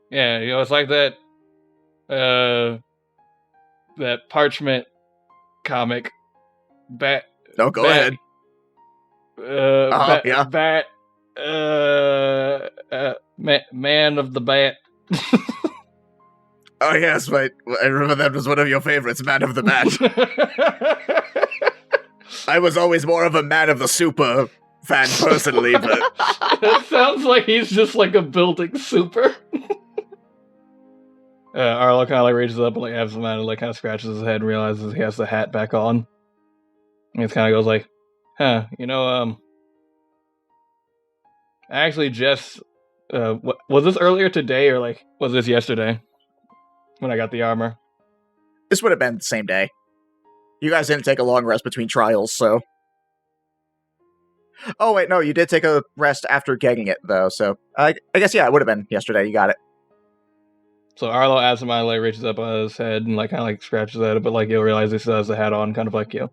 Yeah, it's like that that Parchment comic. Bat. No, go Bat- ahead. Yeah. Bat. Man of the Bat. Oh, yes, right. I remember that was one of your favorites, Man of the Bat. I was always more of a Man of the Super fan personally, but... It sounds like he's just like a building super. Arlo kind of like reaches up and like has him out and like kind of scratches his head and realizes he has the hat back on. And he kind of goes like, I actually just, was this earlier today or like, was this yesterday? When I got the armor? This would have been the same day. You guys didn't take a long rest between trials, so... Oh, wait, no, you did take a rest after getting it, though, so... I guess, yeah, it would have been yesterday, you got it. So Arlo Asimai like reaches up on his head and like kind of like scratches at it, but like you'll realize he still has the hat on, kind of like you.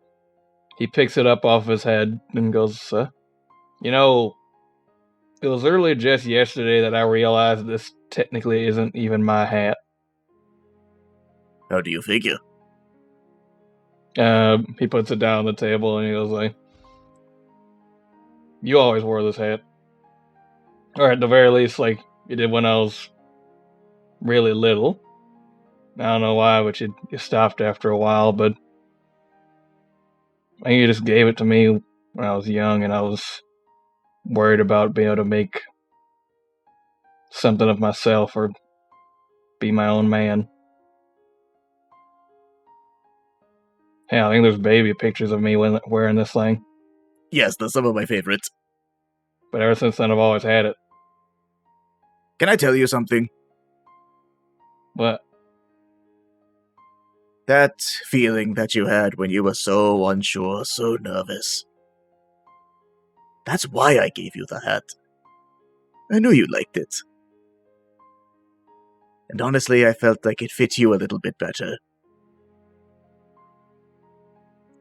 He picks it up off his head and goes, it was literally just yesterday that I realized this technically isn't even my hat. How do you figure? He puts it down on the table and he goes like, you always wore this hat. Or at the very least, like, you did when I was really little. I don't know why, but you stopped after a while, but I think you just gave it to me when I was young and I was worried about being able to make something of myself or be my own man. Yeah, I think there's baby pictures of me wearing this thing. Yes, that's some of my favorites. But ever since then, I've always had it. Can I tell you something? What? That feeling that you had when you were so unsure, so nervous. That's why I gave you the hat. I knew you liked it. And honestly, I felt like it fit you a little bit better.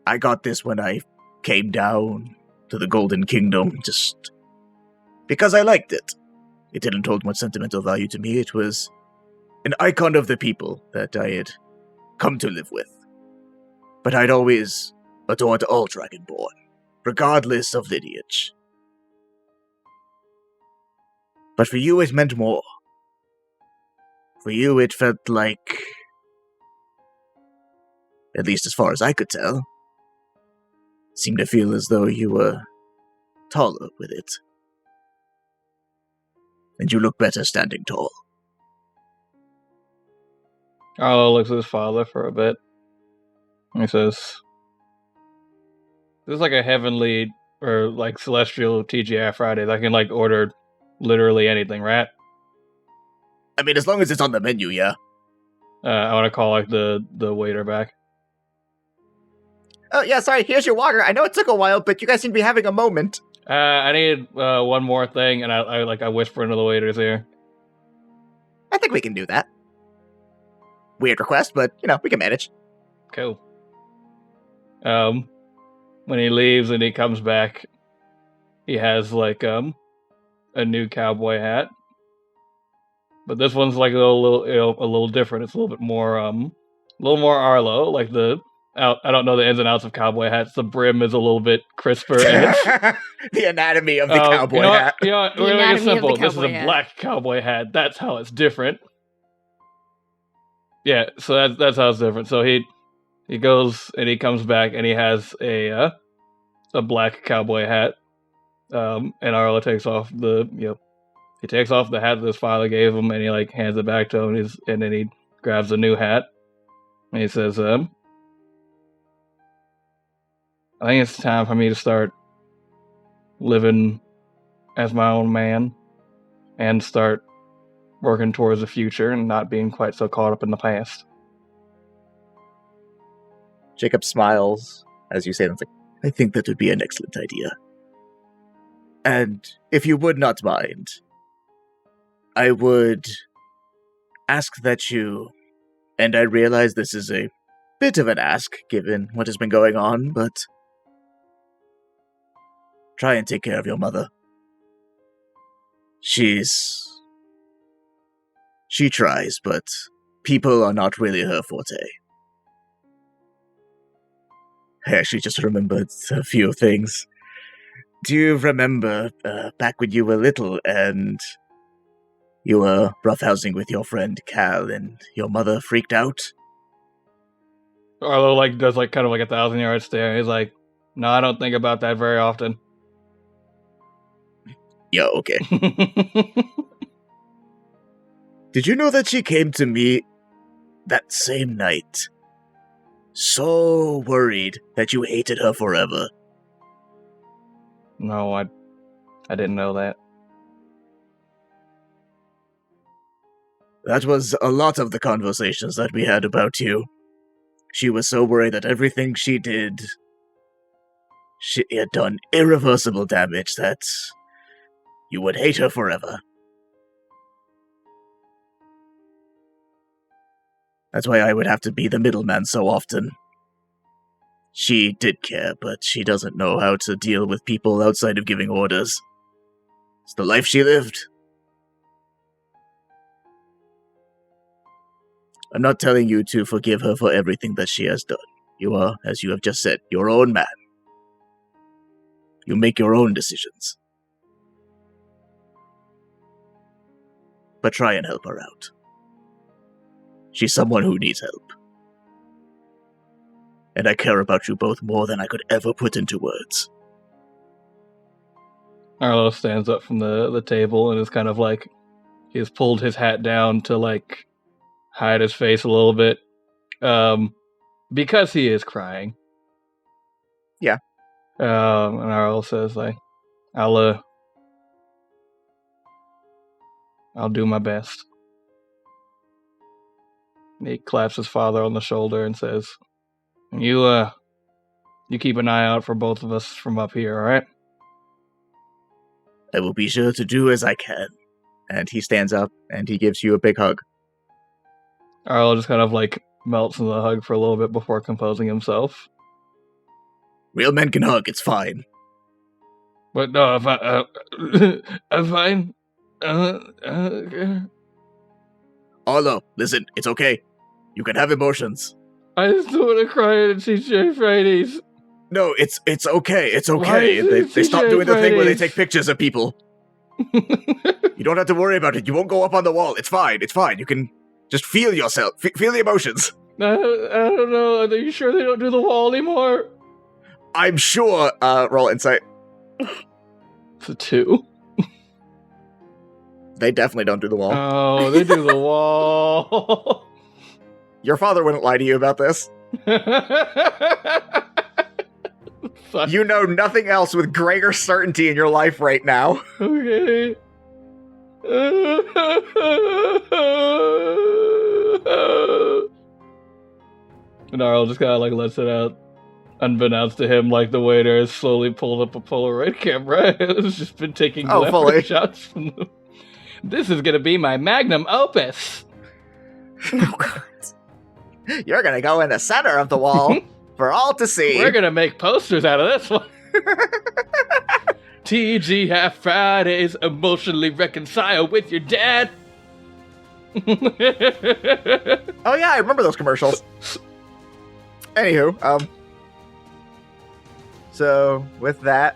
I got this when I came down to the Golden Kingdom, just because I liked it. It didn't hold much sentimental value to me. It was an icon of the people that I had come to live with. But I'd always adored all Dragonborn, regardless of lineage. But for you, it meant more. For you, it felt like, at least as far as I could tell, seemed to feel as though you were taller with it. And you look better standing tall. Arlo looks at his father for a bit. He says, this is like a heavenly or like celestial TGI Fridays. I can like order literally anything, right? I mean, as long as it's on the menu, yeah. I want to call like the waiter back. Oh, yeah, sorry, here's your water. I know it took a while, but you guys seem to be having a moment. I need one more thing, and I whisper into the waiter's ear. I think we can do that. Weird request, but, we can manage. Cool. When he leaves and he comes back, he has like a new cowboy hat, but this one's like a little different. It's a little bit more Arlo. Like I don't know the ins and outs of cowboy hats. The brim is a little bit crisper. And The anatomy of the cowboy hat. You know what? The We're gonna make it anatomy of the simple. This is cowboy a hat. black cowboy hat. That's how it's different. Yeah, so that's how it's different. So he goes and he comes back and he has a black cowboy hat. And Arlo takes off he takes off the hat that his father gave him and he like hands it back to him and then he grabs a new hat and he says, I think it's time for me to start living as my own man and start working towards the future and not being quite so caught up in the past. Jacob smiles as you say that. I think that would be an excellent idea. And if you would not mind, I would ask that you, and I realize this is a bit of an ask given what has been going on, but try and take care of your mother. She tries, but people are not really her forte. I actually just remembered a few things. Do you remember back when you were little and you were roughhousing with your friend Cal and your mother freaked out? Arlo does kind of like a 1,000-yard stare. He's like, no, I don't think about that very often. Yeah, okay. Did you know that she came to me that same night? So worried that you hated her forever. No, I didn't know that. That was a lot of the conversations that we had about you. She was so worried that everything she did, she had done irreversible damage that you would hate her forever. That's why I would have to be the middleman so often. She did care, but she doesn't know how to deal with people outside of giving orders. It's the life she lived. I'm not telling you to forgive her for everything that she has done. You are, as you have just said, your own man. You make your own decisions. But try and help her out. She's someone who needs help. And I care about you both more than I could ever put into words. Arlo stands up from the table and is kind of like, he's pulled his hat down to hide his face a little bit. Because he is crying. Yeah. And Arlo says I'll do my best. And he claps his father on the shoulder and says, You keep an eye out for both of us from up here, alright? I will be sure to do as I can. And he stands up and he gives you a big hug. Arlo just kind of melts in the hug for a little bit before composing himself. Real men can hug, it's fine. But no, I'm fine. Arlo, listen, it's okay. You can have emotions. I just don't want to cry at CJ Fridays. No, it's okay, it's Why okay. is it They stopped CJ doing the thing where they Fridays? take pictures of people. You don't have to worry about it. You won't go up on the wall. It's fine. You can just feel yourself. Feel the emotions. I don't know. Are you sure they don't do the wall anymore? I'm sure, roll insight. It's a 2. They definitely don't do the wall. Oh, they do the wall. Your father wouldn't lie to you about this. Fuck. You know nothing else with greater certainty in your life right now. Okay. Gnarl just kind of like lets it out, unbeknownst to him. Like the waiter has slowly pulled up a Polaroid camera. It's just been taking fully. shots from them. This is gonna be my magnum opus. Oh, God. You're gonna go in the center of the wall for all to see. We're gonna make posters out of this one. TG Half Fridays, emotionally reconcile with your dad. Oh yeah, I remember those commercials. Anywho, so with that,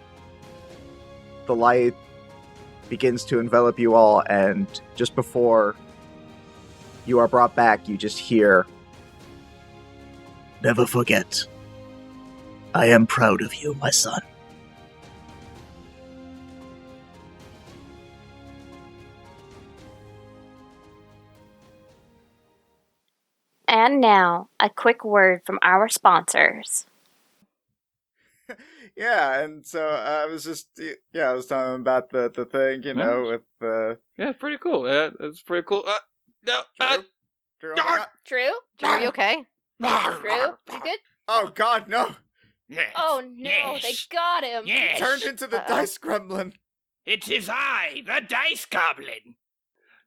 the light begins to envelop you all, and just before you are brought back, you just hear, Never forget. I am proud of you, my son. And now, a quick word from our sponsors. yeah, and so I was just, I was telling him about the thing, you know, with the... Yeah, it's pretty cool. Yeah, it's pretty cool. No, Drew, oh my God. Drew? Drew, are you okay? Drew? You good? Oh God, no! Yes. Oh no, Yes. they got him. Yes. Turned into the Uh-oh. dice gremlin. It is I, the Dice Goblin.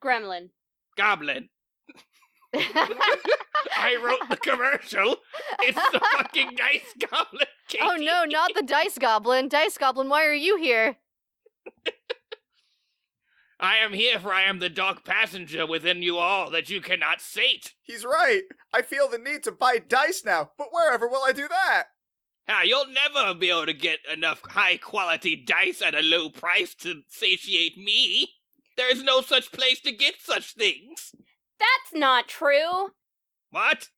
Gremlin. Goblin. I wrote the commercial. It's the fucking Dice Goblin. Katie. Oh no, not the Dice Goblin. Dice Goblin, why are you here? I am here, for I am the dark passenger within you all that you cannot sate. He's right. I feel the need to buy dice now, but wherever will I do that? You'll never be able to get enough high-quality dice at a low price to satiate me. There is no such place to get such things. That's not true. What?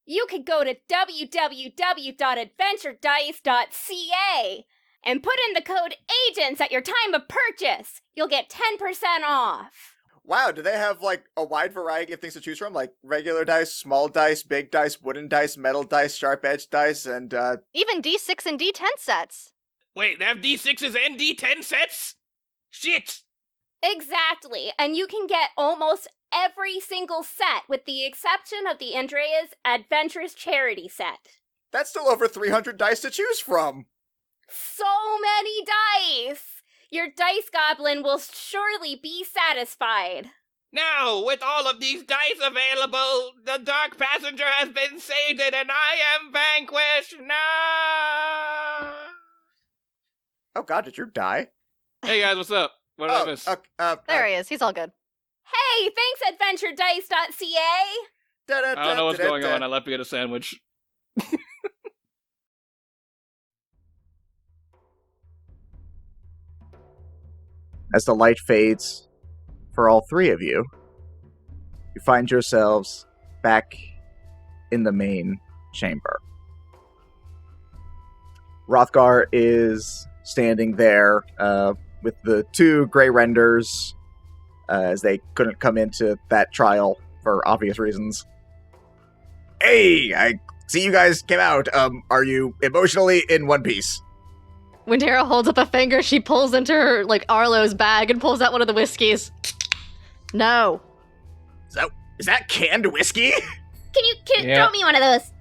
You could go to www.adventuredice.ca and put in the code AGENTS at your time of purchase. You'll get 10% off. Wow, do they have, like, a wide variety of things to choose from? Like, regular dice, small dice, big dice, wooden dice, metal dice, sharp-edged dice, and, Even D6 and D10 sets. Wait, they have D6s and D10 sets? Shit! Exactly, and you can get almost every single set with the exception of the Andrea's Adventures Charity set. that's still over 300 dice to choose from. So many dice! Your dice goblin will surely be satisfied. Now, with all of these dice available, the Dark Passenger has been sated and I am vanquished. No! Oh God, did you die? Hey guys, what's up? What did I miss? There he is. He's all good. Hey, thanks AdventureDice.ca! I don't know what's going on. I left to get a sandwich. As the light fades for all three of you, you find yourselves back in the main chamber. Rothgar is standing there with the two Grey Renders, as they couldn't come into that trial for obvious reasons. Hey, I see you guys came out. Are you emotionally in one piece? When Tara holds up a finger, she pulls into her, like, Arlo's bag and pulls out one of the whiskeys. No. Is that canned whiskey? Can you Yeah. throw me one of those?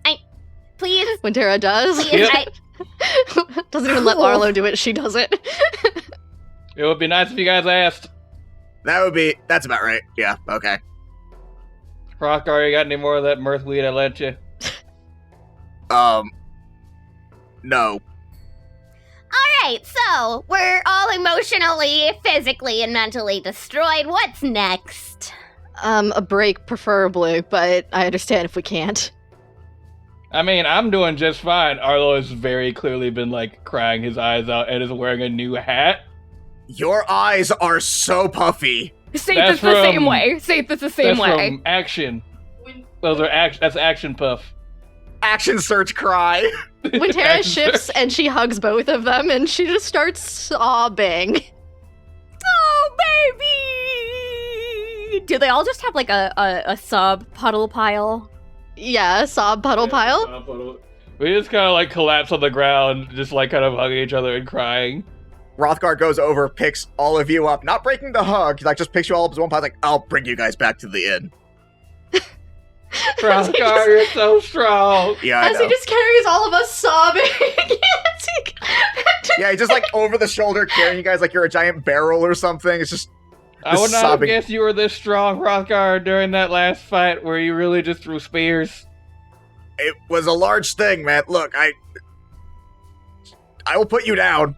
Please? When Tara does. Please? Doesn't even let Arlo do it, she does it. It would be nice if you guys asked. That's about right. Yeah, okay. Rockar, you got any more of that mirth weed I lent you? No. Alright, so we're all emotionally, physically, and mentally destroyed. What's next? A break, preferably, but I understand if we can't. I mean, I'm doing just fine. Arlo has very clearly been, like, crying his eyes out and is wearing a new hat. Your eyes are so puffy. Say That's this the same from- way. Say this the same That's way. from Action. Those are that's Action Puff. Action search cry. When Tara Action shifts Search. and she hugs both of them and she just starts sobbing. Oh, baby! Do they all just have like a sub puddle pile? Yeah, sob puddle pile. We just kind of like collapse on the ground, just like kind of hugging each other and crying. Rothgar goes over, picks all of you up, not breaking the hug, like just picks you all up as one pod, like, I'll bring you guys back to the inn. Rothgar, you're so strong. Yeah, I As know. he just carries all of us sobbing. Yeah, he's just like over the shoulder carrying you guys like you're a giant barrel or something. It's just I would not sobbing. have guessed you were this strong, Rothgar, during that last fight where you really just threw spears. it was a large thing, man. Look, I will put you down.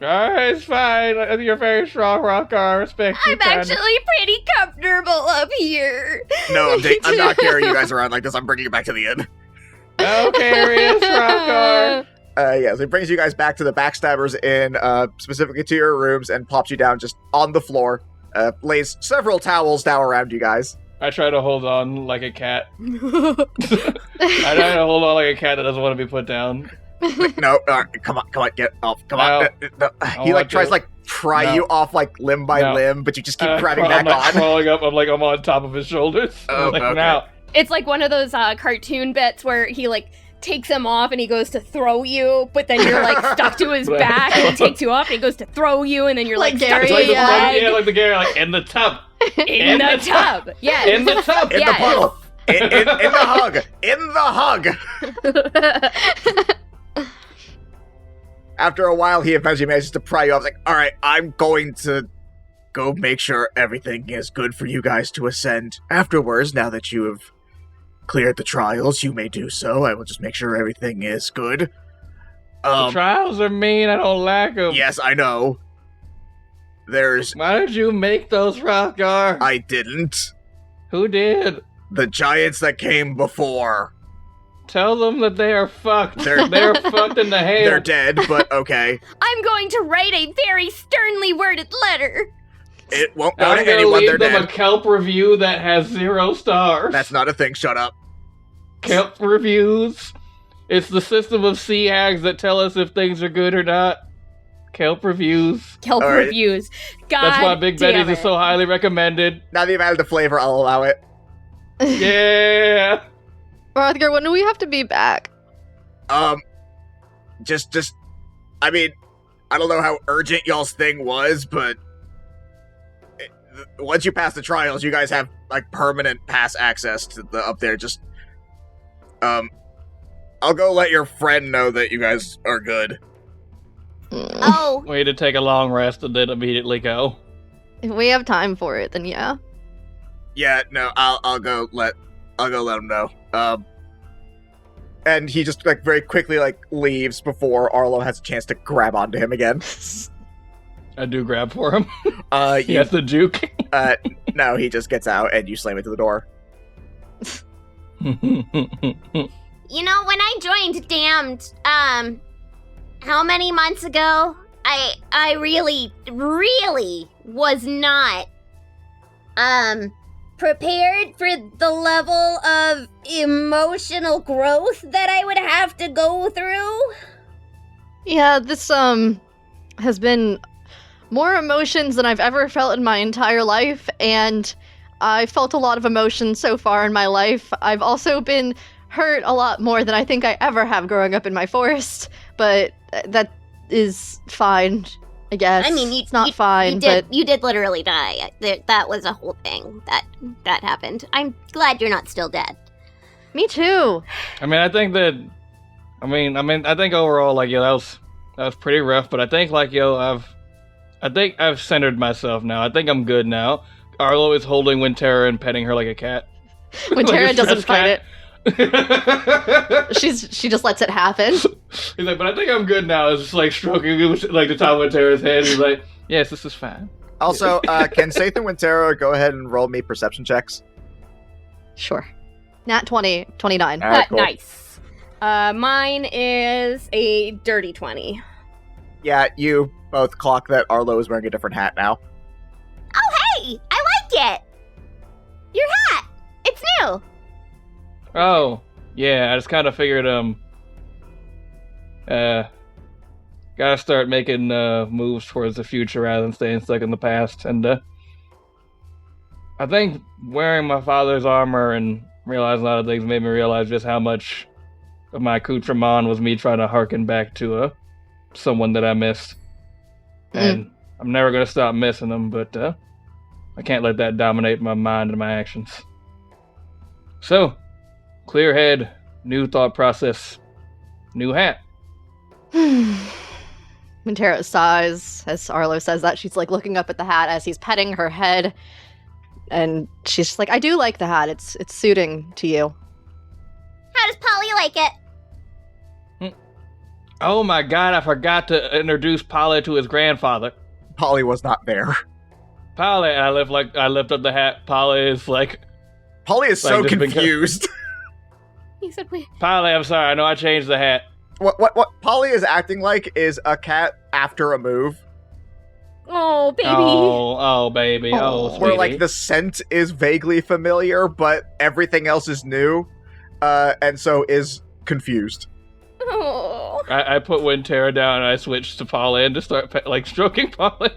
Alright, it's fine. I think you're very strong, Rothgar. I respect you. I'm actually pretty comfortable up here. No, I'm not carrying you guys around like this. I'm bringing you back to the inn. Okay, Rothgar. Yeah, so he brings you guys back to the Backstabbers Inn, specifically to your rooms, and plops you down just on the floor. Lays several towels down around you guys. I try to hold on like a cat. I try to hold on like a cat that doesn't want to be put down. Like, no, come on, get off. Come on. No. He like tries to like pry you off like limb by limb, but you just keep grabbing back I'm like on. crawling up. I'm on top of his shoulders. Oh, I'm like, okay. now. It's like one of those cartoon bits where he like takes him off and he goes to throw you, but then you're like stuck to his back, and he takes you off and he goes to throw you, and then you're like Like stuck Gary, to Like his the, leg. yeah, like the Gary, like in the tub. In the tub. Yeah. In the tub. In the Yes. puddle. In the hug. In the hug. After a while, he eventually manages to pry you off. Like, all right, I'm going to go make sure everything is good for you guys to ascend. Afterwards, now that you have cleared the trials, you may do so. I will just make sure everything is good. The trials are mean. I don't like them. Yes, I know. There's... Why did you make those, Rothgar? I didn't. Who did? The giants that came before. Tell them that they are fucked. They're- They're fucked in the head. They're dead, but okay. I'm going to write a very sternly worded letter. It won't go I'm to gonna anyone, leave they're them dead. a kelp review that has 0 stars. That's not a thing, shut up. Kelp reviews. It's the system of sea hags that tell us if things are good or not. Kelp reviews. Kelp All right. reviews. God That's why Big damn Betty's is it. so highly recommended. Now that you've added the flavor, I'll allow it. Yeah. Rothgar, when do we have to be back? I mean, I don't know how urgent y'all's thing was, but once you pass the trials, you guys have, like, permanent pass access to the up there. Just, I'll go let your friend know that you guys are good. Oh, We need to take a long rest and then immediately go. If we have time for it, then yeah. Yeah, no, I'll go let him know. And he just, like, very quickly, like, leaves before Arlo has a chance to grab onto him again. I do grab for him. He You, has the juke. no, he just gets out and you slam into the door. you know, when I joined Damned, how many months ago, I really, really was not, prepared for the level of emotional growth that I would have to go through. Yeah, this has been more emotions than I've ever felt in my entire life, and I felt a lot of emotions so far in my life. I've also been hurt a lot more than I think I ever have growing up in my forest, but that is fine, I guess. I mean, it's not fine, You did literally die. That was a whole thing that happened. I'm glad you're not still dead. but me too. I mean, I think overall, like, yo, that was pretty rough, but I think, like, yo, I've centered myself now. I think I'm good now. Arlo is holding Wintera and petting her like a cat. When Like a Tara doesn't stressed fight cat. it, she just lets it happen. He's like, but I think I'm good now. It's just like stroking like the top of Wintera's head. He's like, yes, this is fine. Also, can Sathan and Wintero go ahead and roll me perception checks? Sure. Nat 20, 29. All right, cool. Nice. Mine is a dirty 20. Yeah, you both clock that Arlo is wearing a different hat now. Hey, I like it. Your hat. It's new. Oh, yeah, I just kind of figured, gotta start making, moves towards the future rather than staying stuck in the past, and, I think wearing my father's armor and realizing a lot of things made me realize just how much of my accoutrement was me trying to harken back to, someone that I missed. And I'm never going to stop missing them, but I can't let that dominate my mind and my actions. So, clear head, new thought process, new hat. Montero sighs as Arlo says that. She's like looking up at the hat as he's petting her head. And she's just like, I do like the hat. It's suiting to you. How does Polly like it? Oh my god, I forgot to introduce Polly to his grandfather. Polly was not there. Polly, and I lift up the hat. Polly is like, Polly is so confused. He said, "Wait." Polly, I'm sorry, I know I changed the hat. What Polly is acting like is a cat after a move. Oh, baby. Oh, baby. Oh, sweetie. Where like the scent is vaguely familiar, but everything else is new, and so is confused. Oh. I put Wintera down and I switched to Polly and to start stroking Polly.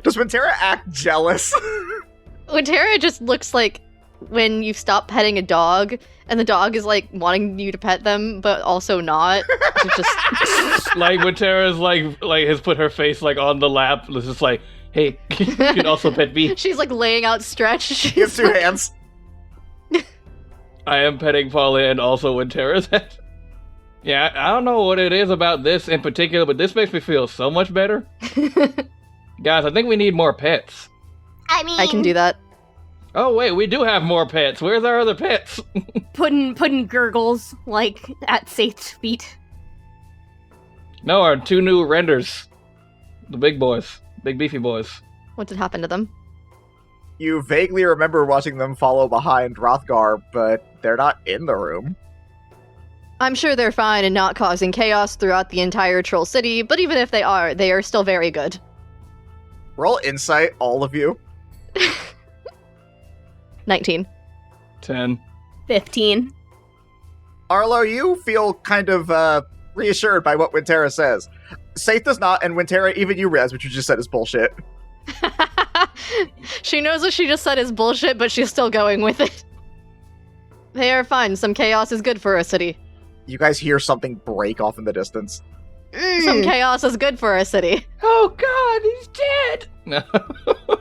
Does Wintera act jealous? Wintera just looks like when you stop petting a dog and the dog is like wanting you to pet them, but also not. It's just like Wintera's like has put her face like on the lap. It's just like, hey, you can also pet me. She's like laying out stretched. She has two hands. I am petting Polly and also Wintera's head. Yeah, I don't know what it is about this in particular, but this makes me feel so much better. Guys, I think we need more pets. I mean, I can do that. Oh wait, we do have more pets. Where's our other pets? Puddin gurgles like at Saith's feet. No, our two new renders. The big boys. Big beefy boys. What did happen to them? You vaguely remember watching them follow behind Rothgar, but they're not in the room. I'm sure they're fine and not causing chaos throughout the entire Troll City, but even if they are still very good. Roll insight, all of you. 19. 10. 15. Arlo, you feel kind of reassured by what Wintera says. Saith does not, and Wintera, even you realize what you just said is bullshit. She knows what she just said is bullshit, but she's still going with it. They are fine. Some chaos is good for a city. You guys hear something break off in the distance. Some chaos is good for a city. Oh god, he's dead! No.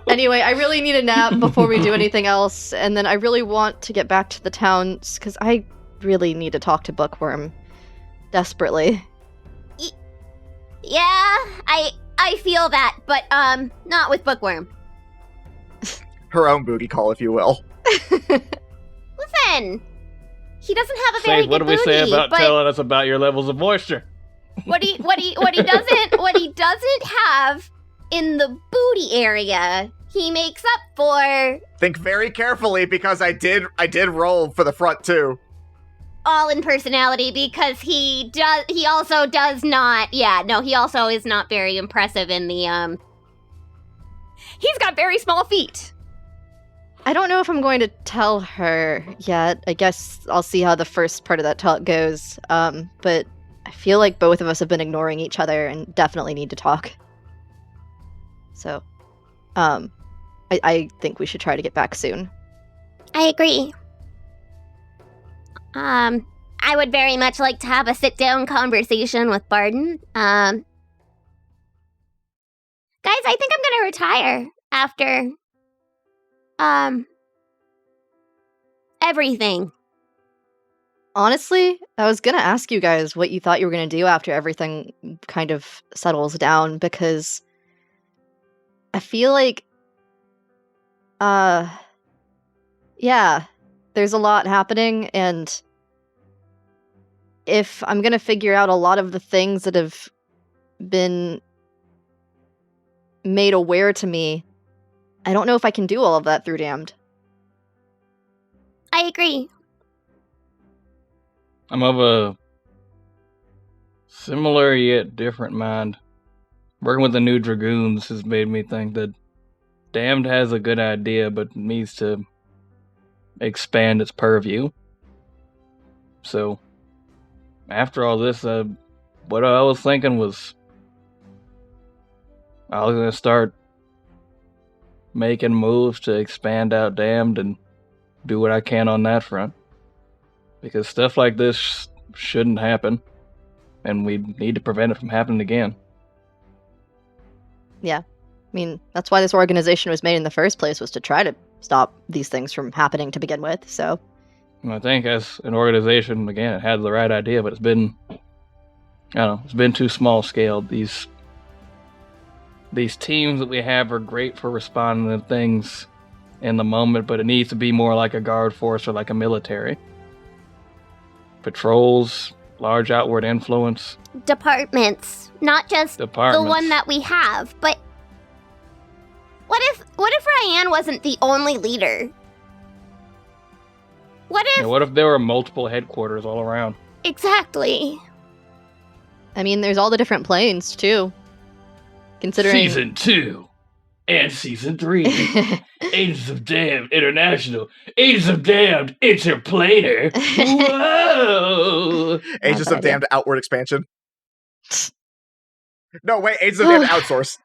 Anyway, I really need a nap before we do anything else, and then I really want to get back to the towns, because I really need to talk to Bookworm. Desperately. Yeah, I feel that, but not with Bookworm. Her own booty call, if you will. Listen, he doesn't have a very Say, what good do we say booty, about but telling us about your levels of moisture? what he doesn't have in the booty area, he makes up for Think very carefully, because I did roll for the front too. all in personality, because he also is not very impressive in the He's got very small feet. I don't know if I'm going to tell her yet. I guess I'll see how the first part of that talk goes. But I feel like both of us have been ignoring each other and definitely need to talk. So, I think we should try to get back soon. I agree. I would very much like to have a sit-down conversation with Barden. Guys, I think I'm gonna retire after, everything. Honestly, I was gonna ask you guys what you thought you were gonna do after everything kind of settles down, because I feel like, yeah, there's a lot happening, and if I'm gonna figure out a lot of the things that have been made aware to me, I don't know if I can do all of that through Damned. I agree. I'm of a similar yet different mind. Working with the new Dragoons has made me think that Damned has a good idea, but needs to expand its purview. So, after all this, what I was thinking was I was going to start making moves to expand out Damned and do what I can on that front. Because stuff like this shouldn't happen, and we need to prevent it from happening again. I mean, that's why this organization was made in the first place, was to try to stop these things from happening to begin with, so... I think as an organization, again, it had the right idea, but it's been, I don't know, it's been too small scale. These teams that we have are great for responding to things in the moment, but it needs to be more like a guard force or like a military. Patrols, large outward influence. Departments, not just Departments. the one that we have, but what if Ryan wasn't the only leader? What if Yeah, what if there were multiple headquarters all around? exactly? I mean, there's all the different planes, too. Considering... Season 2 and Season 3. Agents of Damned International. Agents of Damned Interplanar. Whoa! Agents bad of Damned outward expansion. No, wait, Agents of Damned outsource.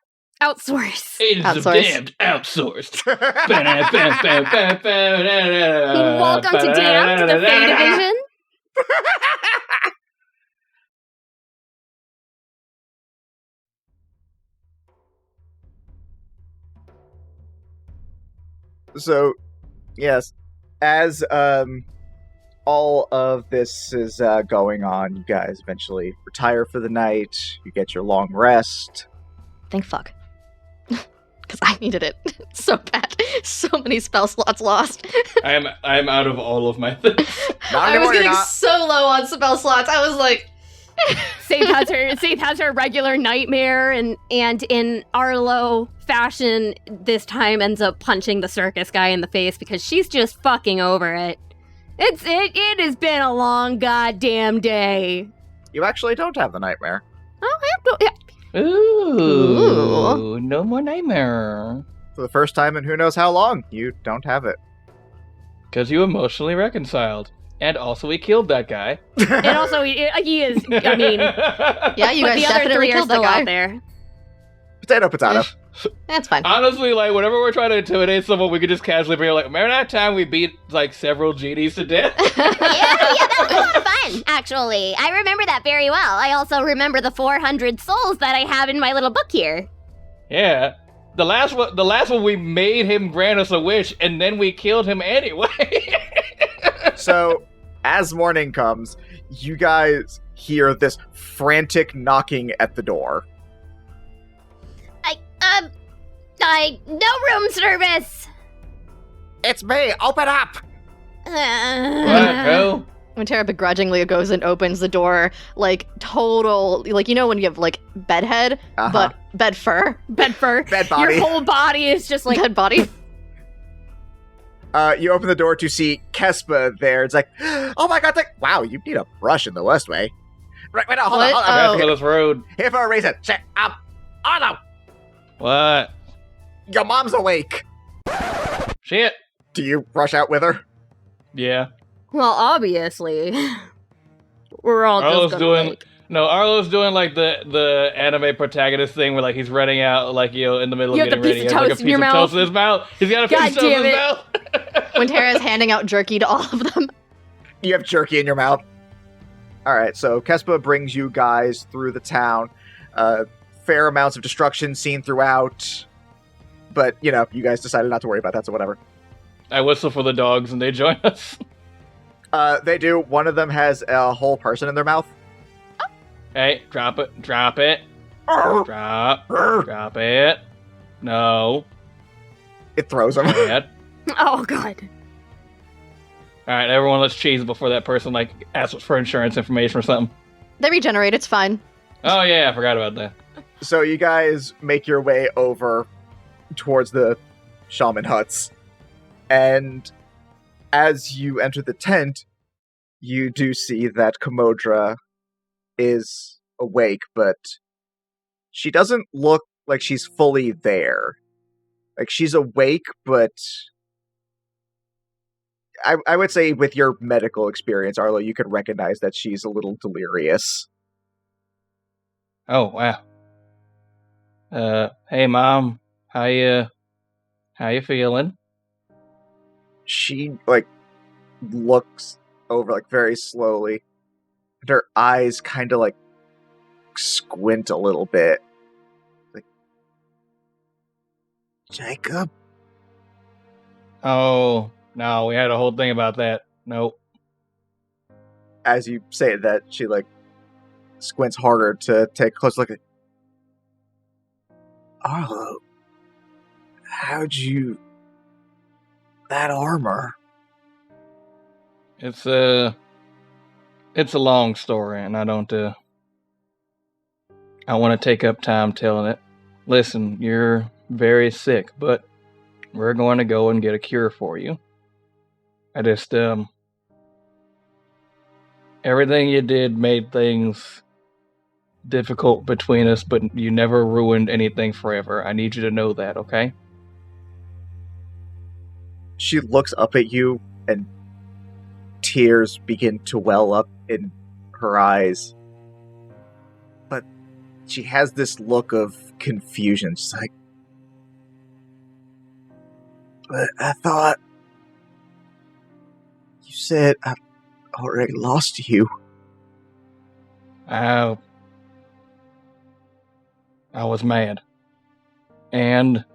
Outsource. Agents of Outsource. Damned outsourced. Welcome to Damned, the Fey Division. So, yes, as all of this is going on, you guys eventually retire for the night. You get your long rest. Thank fuck. Because I needed it so bad. So many spell slots lost. I'm out of all of my things. Not I anymore, was you're getting not. so low on spell slots. I was like... Safe has her regular nightmare, and in Arlo fashion, this time ends up punching the circus guy in the face because she's just fucking over it. It has been a long goddamn day. You actually don't have the nightmare. Oh, I have to, Ooh, no more nightmare. For the first time in who knows how long, you don't have it. Because you emotionally reconciled. And also we killed that guy. and also he is. I mean, Yeah, you but guys the other definitely three are killed that still guy. out there. Potato, potato. That's fine. Honestly, like, whenever we're trying to intimidate someone, we could just casually be like, remember that time we beat, like, several genies to death? Yeah, that was a lot of fun, actually. I remember that very well. I also remember the 400 souls that I have in my little book here. Yeah. The last one we made him grant us a wish, and then we killed him anyway. So, as morning comes, you guys hear this frantic knocking at the door. No room service. It's me! Open up! What, bro? When Tara begrudgingly goes and opens the door, like, total... Like, you know when you have, like, bed head, Uh-huh. but bed fur? Bed fur. Bed body. Your whole body is just like Bed body? You open the door to see Kespa there. It's like, oh my god, wow, you need a brush in the West Way. Right, wait, no, hold on, What? hold on. Back Oh. to this road. Here for a reason. Shit, oh no, What? your mom's awake. Shit. Do you rush out with her? Yeah. well, obviously. We're all Arlo's just gonna doing Arlo's doing like the anime protagonist thing where like he's running out like in the middle You of have getting the ready. piece He of has like a toast in piece your of mouth. toast in his mouth. He's got a God piece of toast in damn his it. mouth. When Tara's handing out jerky to all of them. You have jerky in your mouth. All right, so Kespa brings you guys through the town. Fair amounts of destruction seen throughout, but you know, you guys decided not to worry about that, so whatever. I whistle for the dogs and they join us. They do. One of them has a whole person in their mouth. Hey, drop it. Drop it. Drop it. No. It throws them. Bad. Oh god. All right, everyone, let's cheese before that person like asks for insurance information or something. They regenerate, it's fine. Oh yeah, I forgot about that. So you guys make your way over towards the shaman huts. And as you enter the tent, you do see that Commodra is awake, but she doesn't look like she's fully there. Like, she's awake, but I would say with your medical experience, Arlo, you could recognize that she's a little delirious. Oh wow. Hey mom, how you feeling? She, like, looks over, like, very slowly. And her eyes kind of, like, squint a little bit. Like, Jacob? Oh, no, we had a whole thing about that. Nope. As you say that, she like squints harder to take a close look at. Arlo, how'd you? That armor. It's a long story, and I don't want to take up time telling it. Listen, you're very sick, but we're going to go and get a cure for you. I just everything you did made things difficult between us, but you never ruined anything forever. I need you to know that, okay? She looks up at you, and tears begin to well up in her eyes. But she has this look of confusion. She's like, but I thought you said I already lost you. I was mad. And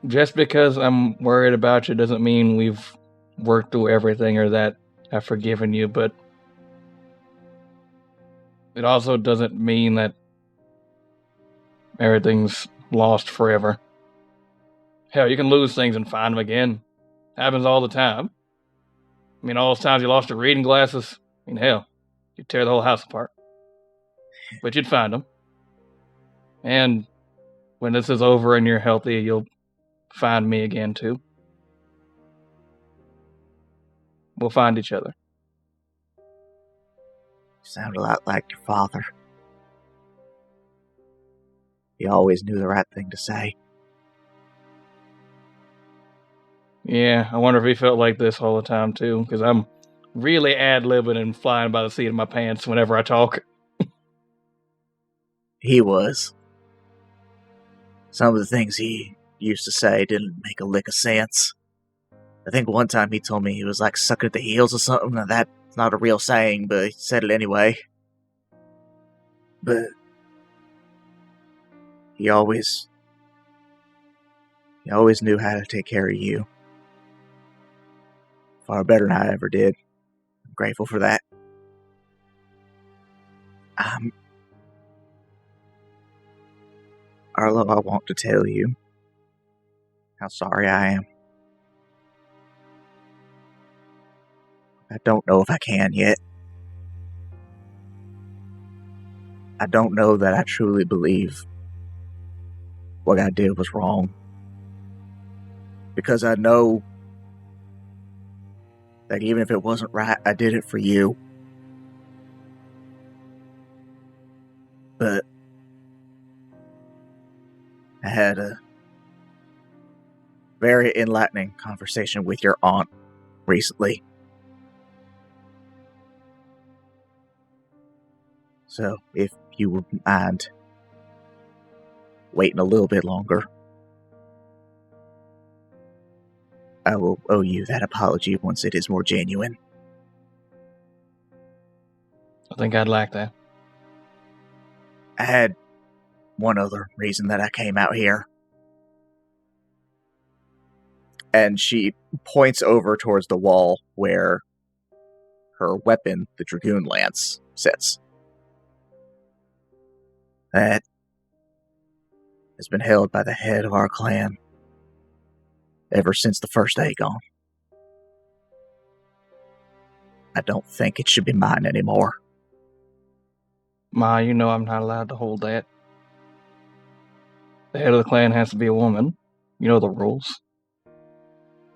just because I'm worried about you doesn't mean we've worked through everything or that I've forgiven you, but it also doesn't mean that everything's lost forever. Hell, you can lose things and find them again. Happens all the time. I mean, all those times you lost your reading glasses, I mean, hell, you'd tear the whole house apart. But you'd find them. And when this is over and you're healthy, you'll find me again, too. We'll find each other. You sound a lot like your father. He always knew the right thing to say. Yeah, I wonder if he felt like this all the time, too, because I'm really ad-libbing and flying by the seat of my pants whenever I talk. He was. Some of the things he used to say didn't make a lick of sense. I think one time he told me he was like sucking at the heels or something. Now that's not a real saying, but he said it anyway. But he always knew how to take care of you. Far better than I ever did. I'm grateful for that. Arlo, I want to tell you how sorry I am. I don't know if I can yet. I don't know that I truly believe what I did was wrong. Because I know that even if it wasn't right, I did it for you. But I had a very enlightening conversation with your aunt recently. So, if you wouldn't mind waiting a little bit longer, I will owe you that apology once it is more genuine. I think I'd like that. I had one other reason that I came out here. And she points over towards the wall where her weapon, the Dragoon Lance, sits. That has been held by the head of our clan ever since the first Aegon. I don't think it should be mine anymore. Ma, you know I'm not allowed to hold that. The head of the clan has to be a woman. You know the rules.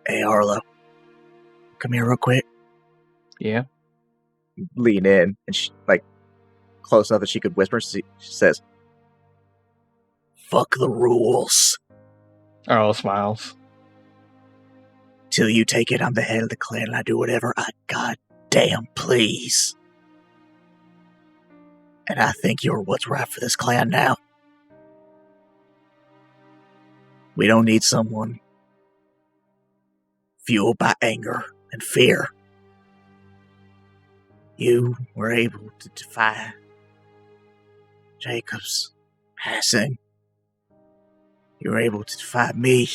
Hey, Arlo. Come here real quick. Yeah? Lean in, and she, like, close enough that she could whisper, she says, Fuck the rules. Arlo smiles. Till you take it, I'm the head of the clan and I do whatever I goddamn please. And I think you're what's right for this clan now. We don't need someone fueled by anger and fear. You were able to defy Jacob's passing. you're able to defy me,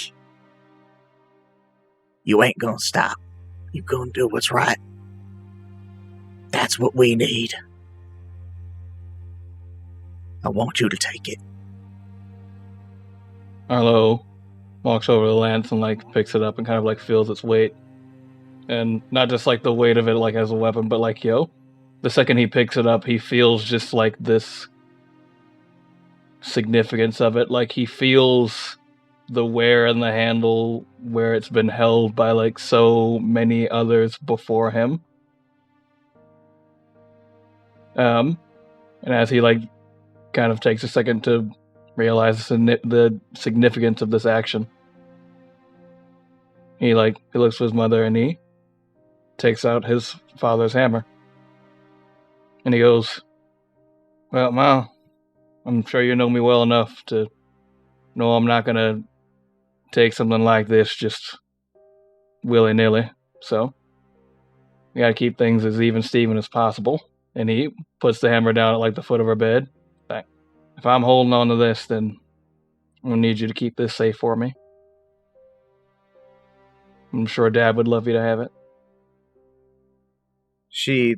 you ain't gonna stop. You gonna do what's right. That's what we need. I want you to take it. Arlo walks over to the lance and like picks it up and kind of like feels its weight. And not just like the weight of it like as a weapon, but like, the second he picks it up, he feels just like this significance of it. Like he feels the wear and the handle where it's been held by like so many others before him. And as he like kind of takes a second to realize the significance of this action, he looks to his mother and he takes out his father's hammer. And he goes, "Well, Ma, I'm sure you know me well enough to know I'm not going to take something like this just willy-nilly. So, we got to keep things as even-steven as possible." And he puts the hammer down at like the foot of her bed. Like, if I'm holding on to this, then I'm going to need you to keep this safe for me. I'm sure Dad would love you to have it. She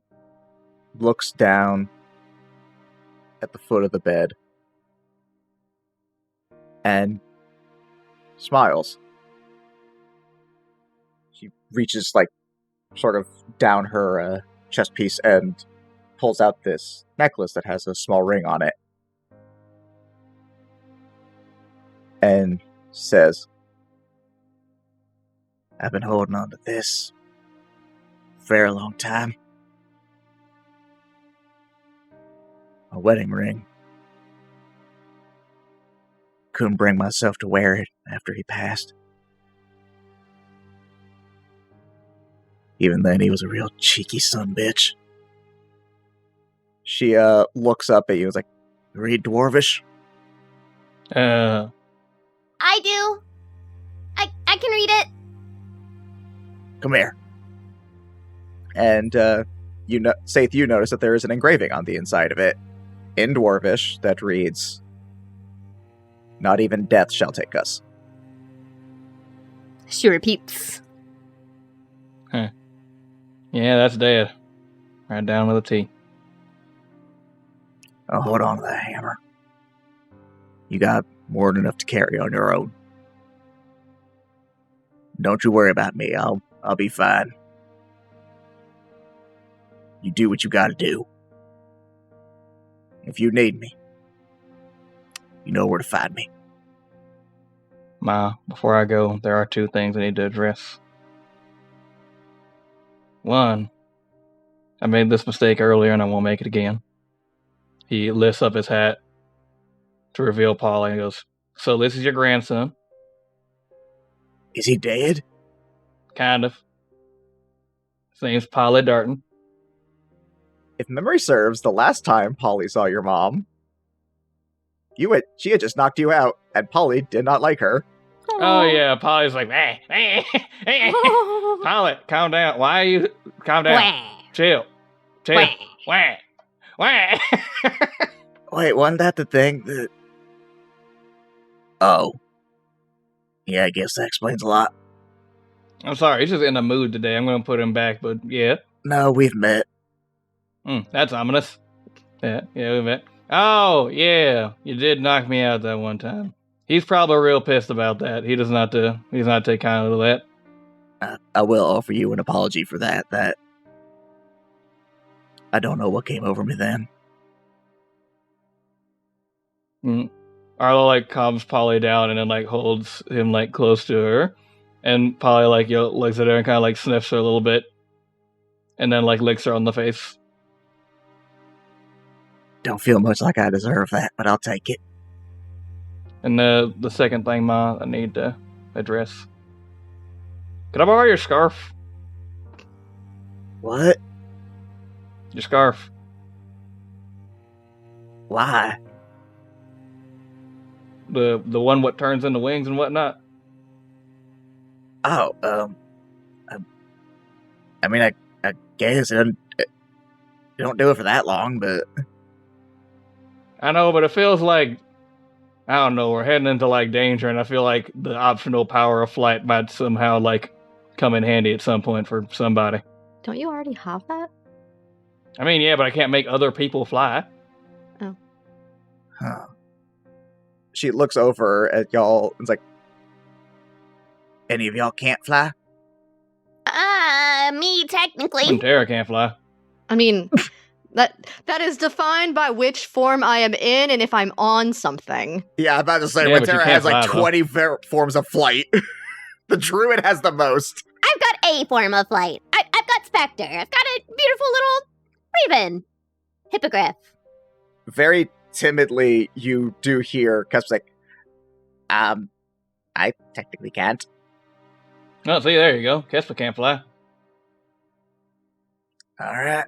looks down at the foot of the bed and smiles. She reaches sort of down her chest piece and pulls out this necklace that has a small ring on it and says, I've been holding on to this a very long time. A wedding ring. Couldn't bring myself to wear it after he passed. Even then, he was a real cheeky son-bitch. She looks up at you and is like, Read Dwarvish? I do. I can read it. Come here. And Saith, you notice that there is an engraving on the inside of it in Dwarvish that reads, "Not even death shall take us." She repeats. Yeah, that's Dad. Right down with a T. I'll hold on to that hammer. You got more than enough to carry on your own. Don't you worry about me. I'll be fine. You do what you gotta do. If you need me, you know where to find me. Ma, before I go, there are two things I need to address. One, I made this mistake earlier and I won't make it again. He lifts up his hat to reveal Polly and goes, "So this is your grandson?" Is he dead? Kind of. His name's Polly Darton. If memory serves, the last time Polly saw your mom, she had just knocked you out, and Polly did not like her. Oh yeah, Polly's like, Polly, calm down. Why are you... Calm down. Wah. Chill. Wah. Wah. Wait, wasn't that the thing that... Oh. Yeah, I guess that explains a lot. I'm sorry, he's just in a mood today. I'm going to put him back, but yeah. No, we've met. That's ominous. Yeah, we met. Oh, yeah, you did knock me out that one time. He's probably real pissed about that. He's not take kindly to that. I will offer you an apology for that. I don't know what came over me then. Arlo calms Polly down and then holds him close to her, and Polly looks at her and kind of sniffs her a little bit, and then licks her on the face. Don't feel much like I deserve that, but I'll take it. And the second thing, Ma, I need to address. Could I borrow your scarf? What? Your scarf. Why? The one what turns into wings and whatnot. Oh, I mean, I guess it don't do it for that long, but... I know, but it feels like I don't know, we're heading into like danger, and I feel like the optional power of flight might somehow like come in handy at some point for somebody. Don't you already have that? I mean, yeah, but I can't make other people fly. Huh. She looks over at y'all and's like, Any of y'all can't fly? Me technically. Wintera can't fly. I mean, that is defined by which form I am in and if I'm on something. yeah, I'm about to say, Yeah, but you Wintera can't has like fly, though. 20 forms of flight. The druid has the most. I've got a form of flight. I've got Spectre. I've got a beautiful little raven. Hippogriff. Very timidly, you do hear Kespa's like, I technically can't. Oh, see, there you go. Kespa can't fly. Alright.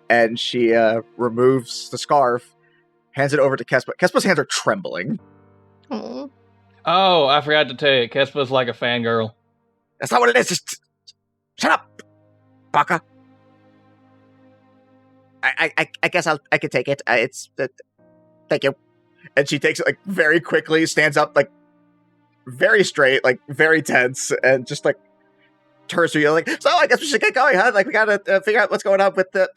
And she removes the scarf, hands it over to Kespa. Kespa's hands are trembling. Oh. Oh, I forgot to tell you, Kespa's like a fangirl. That's not what it is. Just shut up, Baka. I guess I can take it. Thank you. And she takes it like very quickly, stands up like very straight, like very tense, and just like turns to you like, so I guess we should get going, huh? Like we gotta figure out what's going on with the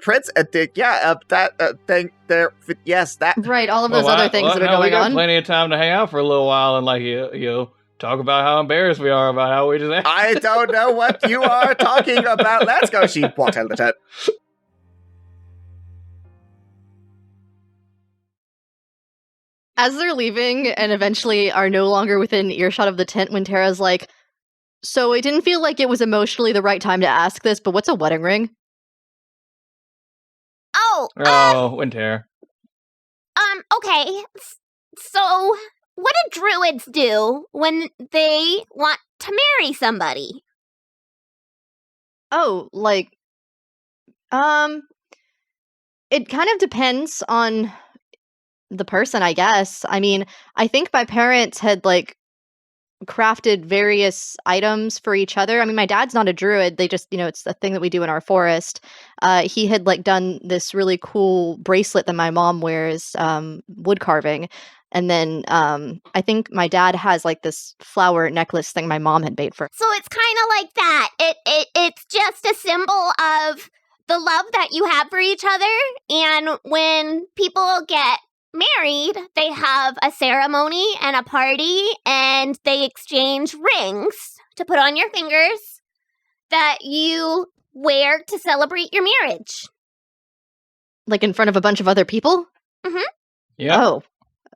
prince and that thing there. Yes, that. Right, all of those other things that are we going got on. plenty of time to hang out for a little while and like you know, talk about how embarrassed we are about how we just. I don't know what you are talking about. Let's go. She walks out of the tent. As they're leaving and eventually are no longer within earshot of the tent, Wintera's like, so it didn't feel like it was emotionally the right time to ask this, but what's a wedding ring? Oh, Oh, Wintera. okay. So, what do druids do when they want to marry somebody? Oh, like, it kind of depends on the person, I guess. I mean, I think my parents had, like, crafted various items for each other. I mean, my dad's not a druid. They just, it's the thing that we do in our forest. He had, like, done this really cool bracelet that my mom wears, wood carving. And then I think my dad has, like, this flower necklace thing my mom had made for. So it's kind of like that. It's just a symbol of the love that you have for each other. And when people get married, they have a ceremony and a party, and they exchange rings to put on your fingers that you wear to celebrate your marriage. Like, in front of a bunch of other people? Yeah. Oh,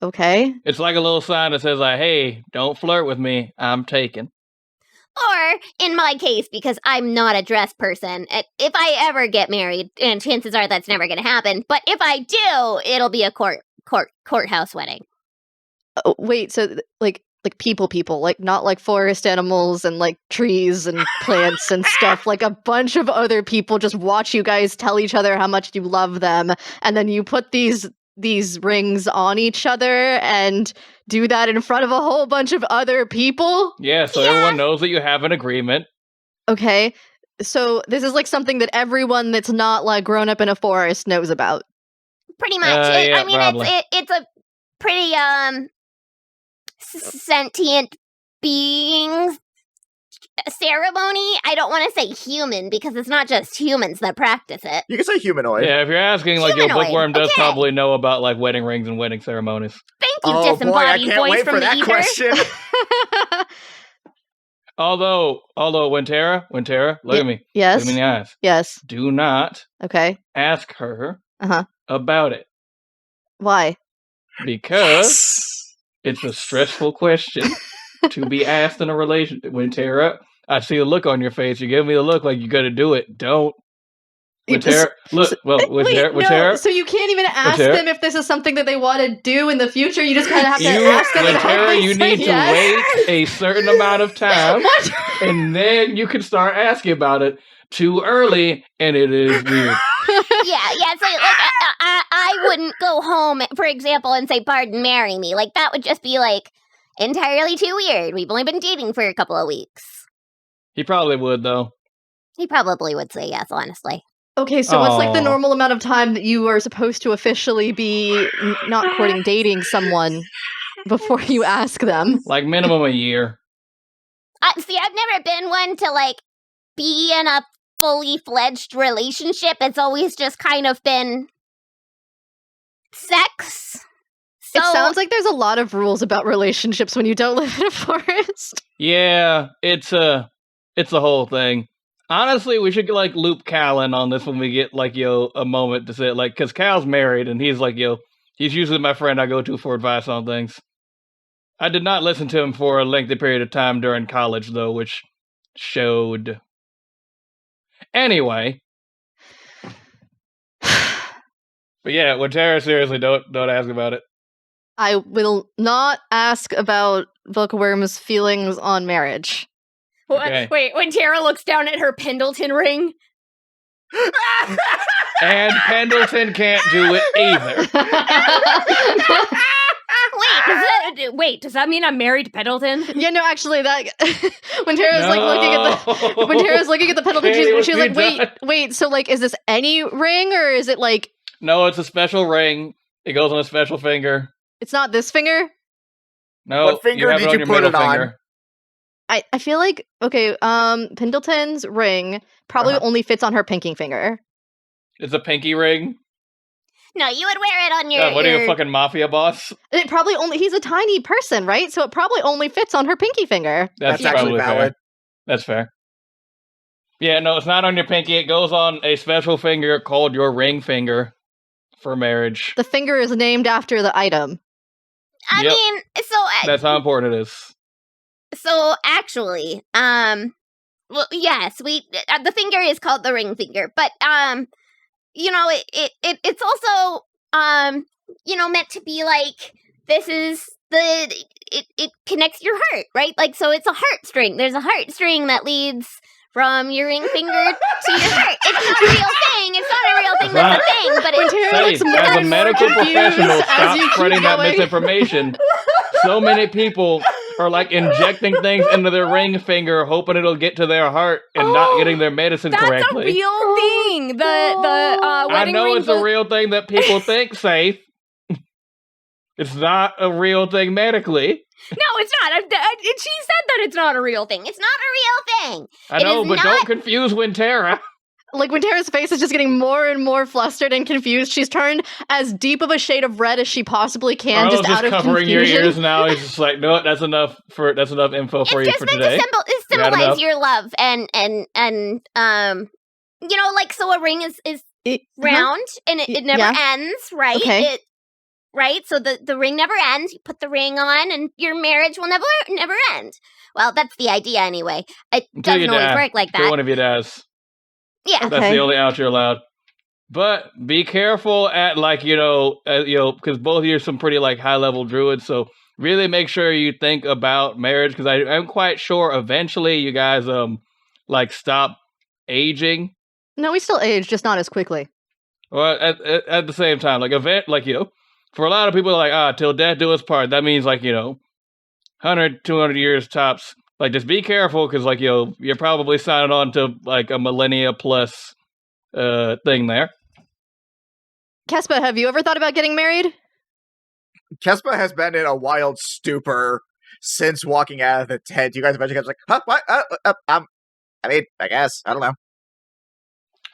okay. It's like a little sign that says, like, hey, don't flirt with me. I'm taken. Or, in my case, because I'm not a dress person, if I ever get married, and chances are that's never going to happen, but if I do, it'll be a courthouse wedding. Oh, wait, so like people, like not like forest animals and like trees and plants and stuff, like a bunch of other people just watch you guys tell each other how much you love them, and then you put these rings on each other and do that in front of a whole bunch of other people? Yeah, so everyone knows that you have an agreement. Okay, so this is like something that everyone that's not like grown up in a forest knows about. Pretty much. Yeah, I mean, probably. it's a pretty sentient being ceremony. I don't want to say human because it's not just humans that practice it. You can say humanoid. Yeah, if you're asking, like, your Humanoid, bookworm does okay. probably know about, like, wedding rings and wedding ceremonies. Thank you, Oh boy, I disembodied can't voice wait from for the that ether. question. Although, Wintera, look at me. Yes. Look me in the eyes. Yes. Do not Okay. ask her Uh-huh. about it. Why? Because it's a stressful question to be asked in a relationship. Wintera, I see the look on your face. You're giving me the look like you're going to do it. Don't. Wintera, look, well, Wait, no, Wintera, so you can't even ask Wintera? them if this is something that they want to do in the future? You just kind of have to you, ask them and hope Wintera, they you say need yes? to wait a certain amount of time, What? and then you can start asking about it. Too early, and it is weird. Yeah. So like, I wouldn't go home, for example, and say, "Pardon, marry me." Like that would just be like entirely too weird. We've only been dating for a couple of weeks. He probably would, though. He probably would say yes, honestly. Okay, so what's like the Aw. normal amount of time that you are supposed to officially be not courting, dating someone before you ask them? Like minimum a year. See, I've never been one to like be in a fully fledged relationship. It's always just kind of been sex. So, It sounds like there's a lot of rules about relationships when you don't live in a forest. Yeah, it's a whole thing. Honestly, we should like loop Cal in on this when we get like a moment to say it, like, because Cal's married and he's like he's usually my friend I go to for advice on things. I did not listen to him for a lengthy period of time during college though, which showed. Anyway, but yeah, Wintera, seriously, don't ask about it. I will not ask about Bookworm's feelings on marriage. Okay. Wait, when Tara looks down at her Pendleton ring. And Pendleton can't do it either. Does that mean I'm married to Pendleton? Yeah, no, actually, that when Tara's like looking at the Pendleton, she's like, wait, so like, is this any ring or is it like? No, it's a special ring. It goes on a special finger. It's not this finger. No, What finger have did it on you your put middle it on? finger. I feel like Pendleton's ring probably only fits on her pinky finger. It's a pinky ring. no, you would wear it on your. God, what are you, your- a fucking mafia boss? It probably he's a tiny person, right? So it probably only fits on her pinky finger. That's actually probably valid. fair. That's fair. Yeah, no, it's not on your pinky. It goes on a special finger called your ring finger for marriage. The finger is named after the item. I Yep. mean, That's how important it is. so actually, well, yes, the finger is called the ring finger, but it's also meant to be like this is it connects your heart, right? Like, so it's a heartstring. There's a heartstring that leads from your ring finger to your heart. It's not a real thing. It's not a real thing. That's a thing, but When it's Tara Hey, looks more as a and more medical confused professional, as stop you keep spreading that going. misinformation. So many people are like injecting things into their ring finger, hoping it'll get to their heart and not getting their medicine That's correctly. a real thing. The I wedding know ring it's a real thing that people think safe. It's not a real thing medically. No, it's not. She said that it's not a real thing. it's not a real thing. I It know, is but not- don't confuse Wintera. Like when Tara's face is just getting more and more flustered and confused, she's turned as deep of a shade of red as she possibly can, Arlo's just out of covering confusion. your ears now. He's just like, no, that's enough info for It's you just for meant today. to You got symbolize enough? your love and like, so a ring is round and it never Yeah. ends, right? Okay. Right? So the ring never ends. You put the ring on and your marriage will never end. Well, that's the idea anyway. It Until you doesn't always die. work like Till that. one of you dies. Yeah. Okay. That's the only out you're allowed. But be careful at because both of you are some pretty like high level druids. So really make sure you think about marriage, because I'm quite sure eventually you guys like stop aging. No, we still age, just not as quickly. Well, at the same time, for a lot of people, like till death do us part. That means 100, 200 years tops. Like, just be careful, because you're probably signing on to like a millennia plus thing there. Kespa, have you ever thought about getting married? Kespa has been in a wild stupor since walking out of the tent. You guys eventually got like, huh, what? I mean, I guess. I don't know.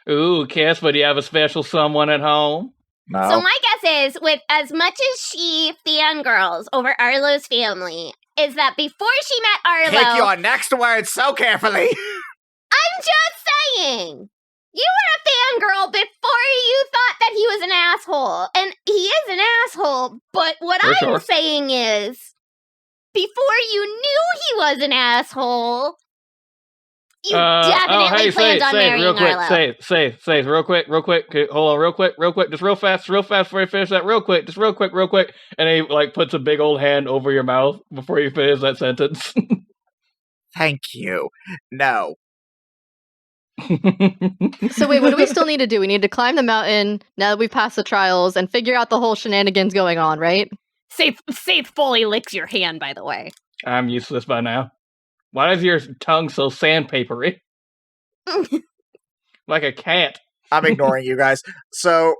Ooh, Casper, do you have a special someone at home? No. So my guess is, with as much as she fangirls over Arlo's family, is that before she met Arlo, Pick your next word so carefully. I'm just saying, you were a fangirl before you thought that he was an asshole. And he is an asshole, but what For I'm sure. saying is, before you knew he was an asshole, you definitely planned on marrying real quick, Arlo. Save, real quick. Okay, hold on, real quick, just real fast before you finish that, real quick, and he puts a big old hand over your mouth before you finish that sentence. Thank you. No. So wait, what do we still need to do? We need to climb the mountain now that we've passed the trials and figure out the whole shenanigans going on, right? Safe fully licks your hand, by the way. I'm useless by now. Why is your tongue so sandpapery? Like a cat. I'm ignoring you guys. So,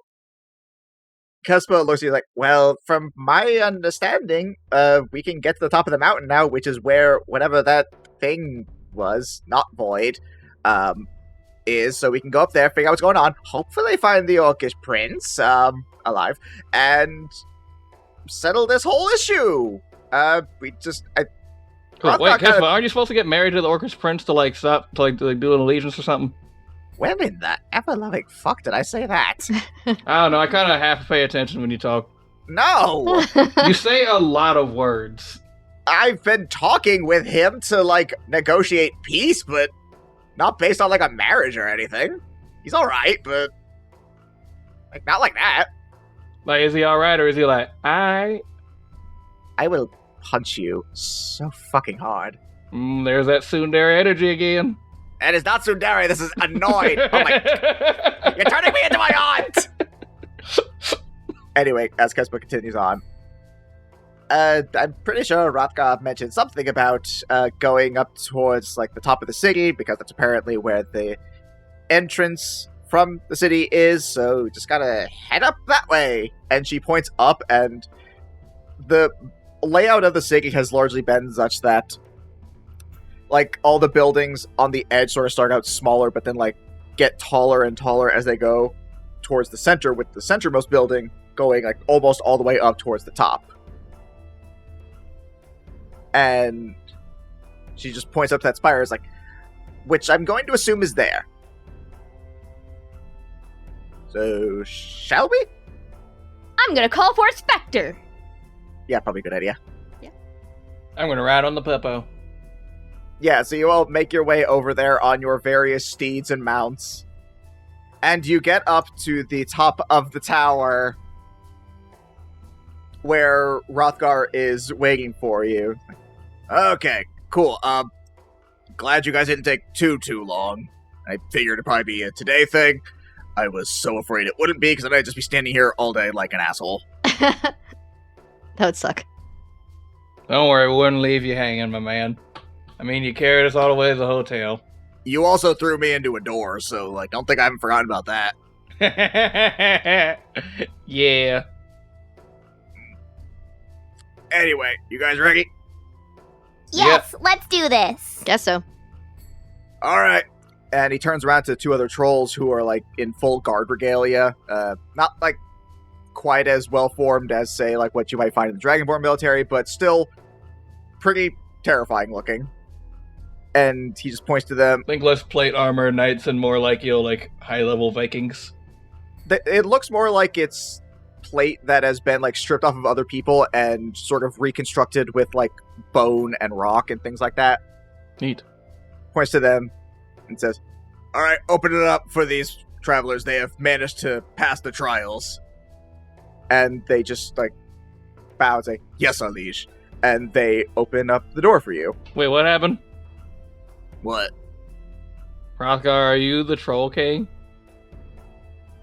Kespa looks at you like, well, from my understanding, we can get to the top of the mountain now, which is where whatever that thing was, not Void, is. So we can go up there, figure out what's going on, hopefully find the Orcish prince, alive, and settle this whole issue. Cool. Wait, Kespa, aren't you supposed to get married to the Orcish prince to stop to do an allegiance or something? When in the ever-loving fuck did I say that? I don't know. I kind of have to pay attention when you talk. No! You say a lot of words. I've been talking with him to, negotiate peace, but not based on, a marriage or anything. He's alright, but, not like that. Is he alright, or is he I will punch you so fucking hard. There's that tsundere energy again. And it's not tsundere, this is annoyed. Oh my... You're turning me into my aunt! Anyway, as Kespa continues on, I'm pretty sure Rothgar mentioned something about going up towards, the top of the city, because that's apparently where the entrance from the city is, so just gotta head up that way. And she points up, and the layout of the city has largely been such that all the buildings on the edge sort of start out smaller, but then get taller and taller as they go towards the center, with the centermost building going almost all the way up towards the top. And she just points up to that spire, which I'm going to assume is there. So, shall we? I'm gonna call for Spectre. Yeah, probably a good idea. I'm gonna ride on the Peppo. Yeah, so you all make your way over there on your various steeds and mounts. And you get up to the top of the tower where Rothgar is waiting for you. Okay, cool. Glad you guys didn't take too long. I figured it'd probably be a today thing. I was so afraid it wouldn't be, because then I'd just be standing here all day like an asshole. That would suck. Don't worry, we wouldn't leave you hanging, my man. I mean, you carried us all the way to the hotel. You also threw me into a door, so, don't think I haven't forgotten about that. Yeah. Anyway, you guys ready? Yes, let's do this. Guess so. Alright. And he turns around to two other trolls who are, in full guard regalia. Not, quite as well-formed as, say, what you might find in the Dragonborn military, but still pretty terrifying looking. And he just points to them. Think less plate armor knights and more high-level Vikings. It looks more like it's plate that has been, stripped off of other people and sort of reconstructed with, bone and rock and things like that. Neat. Points to them and says, Alright, open it up for these travelers. They have managed to pass the trials. And they just, bow and say, yes, our liege. And they open up the door for you. Wait, what happened? What? Hrothgar, are you the Troll King?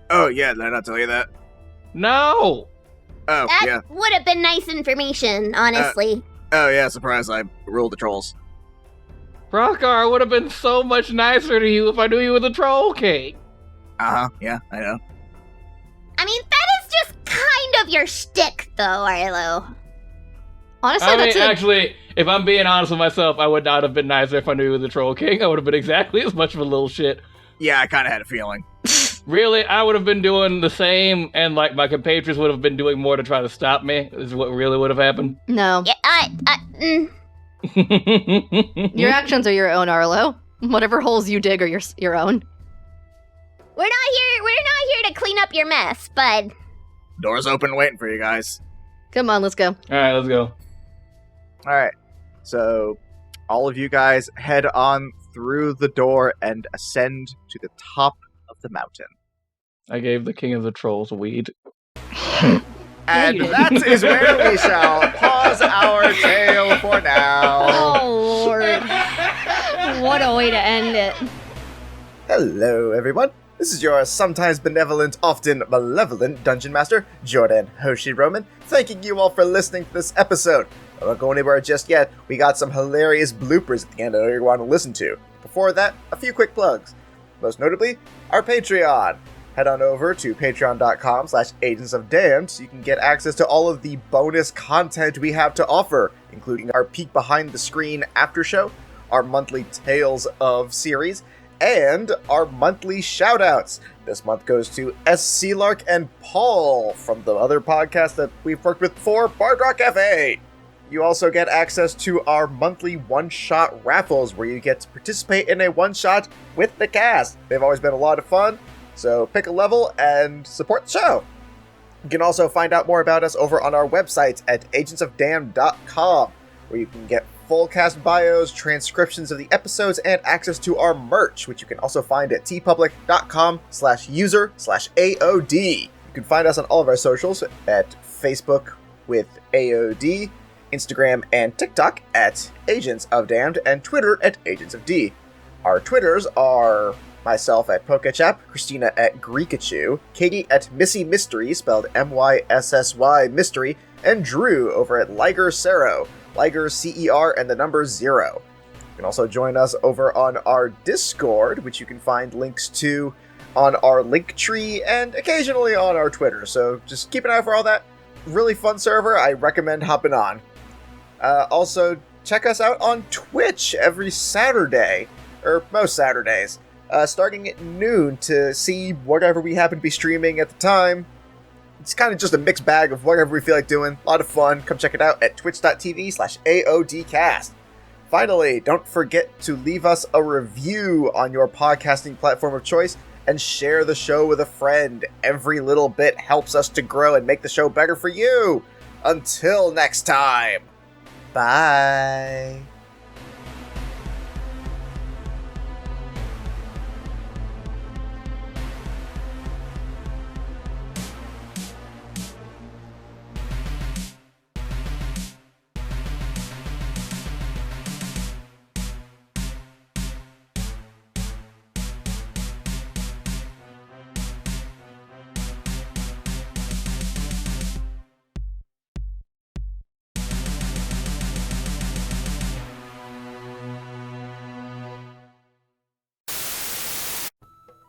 Oh, yeah, did I not tell you that? No! Oh, That yeah. would have been nice information, honestly. Oh, yeah, surprise, I ruled the trolls. Hrothgar would have been so much nicer to you if I knew you were the Troll King. Uh-huh, yeah, I know. I mean, that is just kind of your shtick, though, Arlo. Honestly, I mean, that's actually, if I'm being honest with myself, I would not have been nicer if I knew you were the Troll King. I would have been exactly as much of a little shit. Yeah, I kind of had a feeling. Really, I would have been doing the same, and my compatriots would have been doing more to try to stop me, is what really would have happened. No. Yeah, Your actions are your own, Arlo. Whatever holes you dig are your own. We're not here to clean up your mess, bud. Door's open waiting for you guys. Come on, let's go. Alright, let's go. Alright. So, all of you guys head on through the door and ascend to the top of the mountain. I gave the King of the Trolls weed. And you did. that is where we shall pause our tale for now. Oh, Lord. What a way to end it. Hello, everyone. This is your sometimes benevolent, often malevolent Dungeon Master, Jordan Hoshi Roman, thanking you all for listening to this episode. I won't go anywhere just yet. We got some hilarious bloopers at the end I know you want to listen to. Before that, a few quick plugs. Most notably, our Patreon. head on over to patreon.com/Agents of Damned so you can get access to all of the bonus content we have to offer, including our peek behind the screen after show, our monthly Tales of series, and our monthly shoutouts. This month goes to SC Lark and Paul from the other podcast that we've worked with before, Bard Rock Cafe. You also get access to our monthly one-shot raffles where you get to participate in a one-shot with the cast. They've always been a lot of fun, so pick a level and support the show. You can also find out more about us over on our website at agentsofdamned.com, where you can get full cast bios, transcriptions of the episodes, and access to our merch, which you can also find at tpublic.com/user/AOD. You can find us on all of our socials at Facebook with AOD, Instagram and TikTok at Agents of Damned, and Twitter at Agents of D. Our Twitters are myself at Pokechap, Christina at Greekachu, Katie at Missy Mystery, spelled MYSSY Mystery, and Drew over at Liger Cero, Liger CER and the number 0. You can also join us over on our Discord, which you can find links to on our Linktree and occasionally on our Twitter, so just keep an eye out for all that. Really fun server, I recommend hopping on. Also, check us out on Twitch every Saturday, or most Saturdays, starting at noon to see whatever we happen to be streaming at the time. It's kind of just a mixed bag of whatever we feel like doing. A lot of fun. Come check it out at twitch.tv/AODcast. Finally, don't forget to leave us a review on your podcasting platform of choice and share the show with a friend. Every little bit helps us to grow and make the show better for you. Until next time. Bye.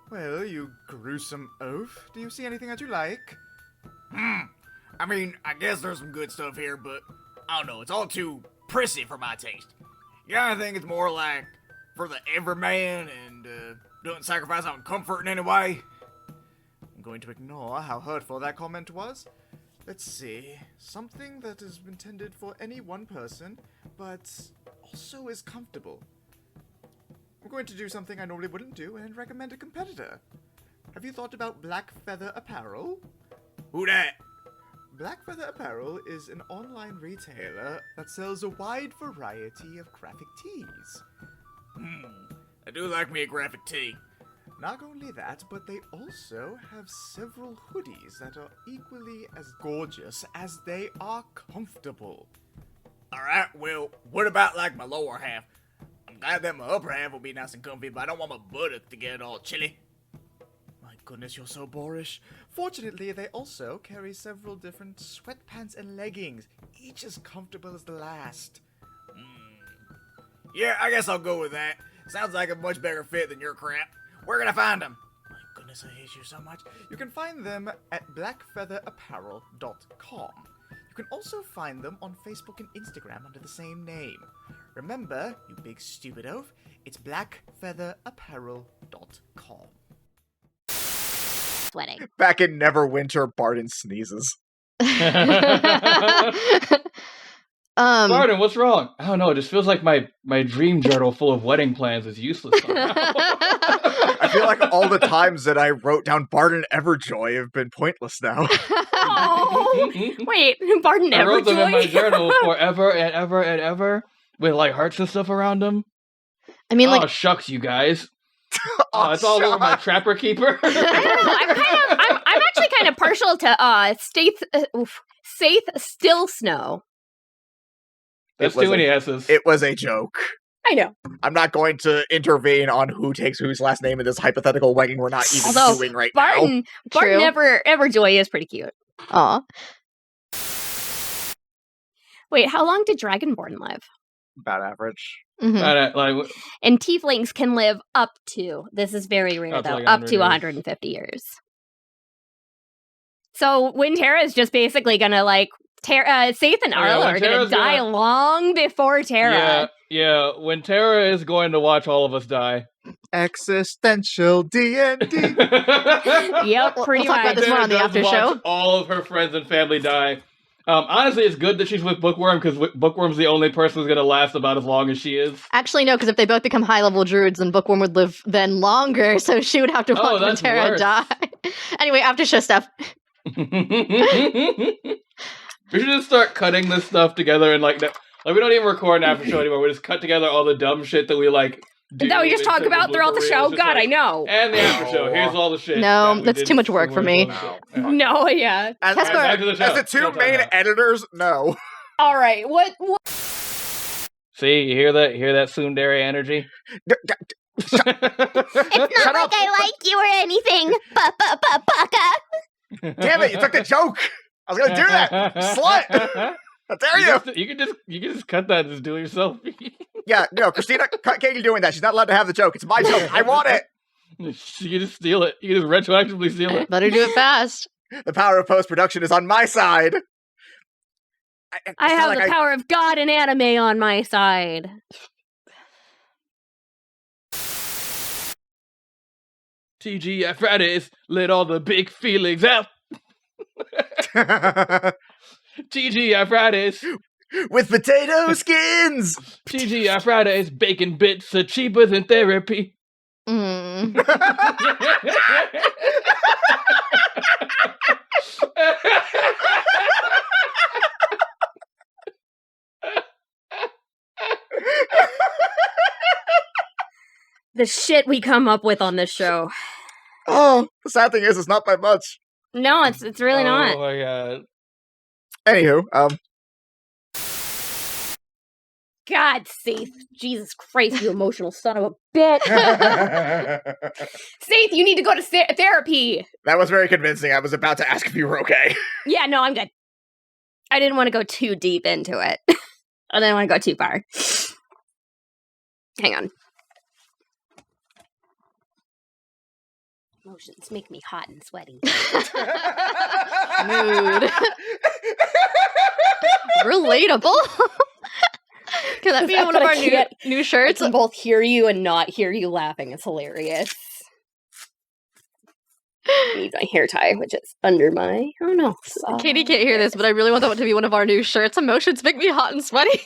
Well, you gruesome oaf. Do you see anything that you like? I mean, I guess there's some good stuff here, but I don't know, it's all too prissy for my taste. Yeah, I think it's more like for the everyman and doesn't sacrifice on comfort in any way. I'm going to ignore how hurtful that comment was. Let's see. Something that is intended for any one person, but also is comfortable. I'm going to do something I normally wouldn't do and recommend a competitor. Have you thought about Black Feather Apparel? Who that? Black Feather Apparel is an online retailer that sells a wide variety of graphic tees. I do like me a graphic tee. Not only that, but they also have several hoodies that are equally as gorgeous as they are comfortable. Alright, well, what about like my lower half? I'm glad that my upper half will be nice and comfy, but I don't want my buttock to get all chilly. My goodness, you're so boorish. Fortunately, they also carry several different sweatpants and leggings, each as comfortable as the last. Yeah, I guess I'll go with that. Sounds like a much better fit than your crap. Where can I find them? My goodness, I hate you so much. You can find them at blackfeatherapparel.com. You can also find them on Facebook and Instagram under the same name. Remember, you big stupid oaf, it's blackfeatherapparel.com. Sweating. Back in Neverwinter, Barden sneezes. Barden, what's wrong? I don't know. It just feels like my dream journal full of wedding plans is useless somehow. I feel like all the times that I wrote down Barden Everjoy have been pointless now. Oh, wait, Barden I wrote them in my Everjoy? journal forever and ever and ever with like hearts and stuff around them. I mean, Oh like, shucks, you guys! It's all over my Trapper Keeper. I don't know. I'm actually kind of partial to Saith Still Snow. That's It was too many a- S's. It was a joke. I know. I'm not going to intervene on who takes whose last name in this hypothetical wedding we're not even Although, doing right now. Barden True. Everjoy is pretty cute. aw. Wait, how long did Dragonborn live? About average. Mhm. Like, And tieflings can live up to, this is very rare Up to though, like up to 100 years. 150 years. So Wintera is just basically gonna like Saith and Arlo are gonna die long before Terra. Yeah. When Terra is going to watch all of us die. Existential D&D. Yep, We'll pretty talk about much. this more on the Terra after does show. watch all of her friends and family die. Honestly, it's good that she's with Bookworm because Bookworm's the only person who's gonna last about as long as she is. Actually, no, because if they both become high-level druids, then Bookworm would live then longer, so she would have to watch that's Wintera worse. die. Anyway, after show stuff. We should just start cutting this stuff together and like we don't even record an after show anymore. We just cut together all the dumb shit that we like. That we just talk about throughout the show. God, I know. And the after show. Here's all the shit. No, that we that's did too much work for me. No, yeah. As, Casper- Back to the show. as the two That's main all. editors, no. All right. What? See, you hear that? You hear that tsundere energy? It's not like I like you or anything, Baka. Damn it, you took the joke! I was gonna do that! Slut! How dare you! You can just cut that and just do it yourself. Yeah, no, Christina, cut Katie doing that. She's not allowed to have the joke. It's my joke. I want it! You can just steal it. You can just retroactively steal it. Better do it fast. The power of post-production is on my side. I have the power of God and anime on my side. TGF Fridays, let all the big feelings out. TGI Fridays. With potato skins! TGI Fridays, bacon bits are cheaper than therapy. Mm. The shit we come up with on this show. Oh, the sad thing is, it's not by much. No, it's really not. Oh my god. Anywho, God, Saith. Jesus Christ, you emotional son of a bitch. Saith, you need to go to therapy. that was very convincing. I was about to ask if you were okay. Yeah, no, I'm good. I didn't want to go too deep into it. I didn't want to go too far. Hang on. Emotions make me hot and sweaty. Mood. Relatable. Can that be That's one of what our I can't- new I shirts? can both hear you and not hear you laughing. It's hilarious. I need my hair tie, which is under my... Oh no. Katie can't hear this, but I really want that to be one of our new shirts. Emotions make me hot and sweaty.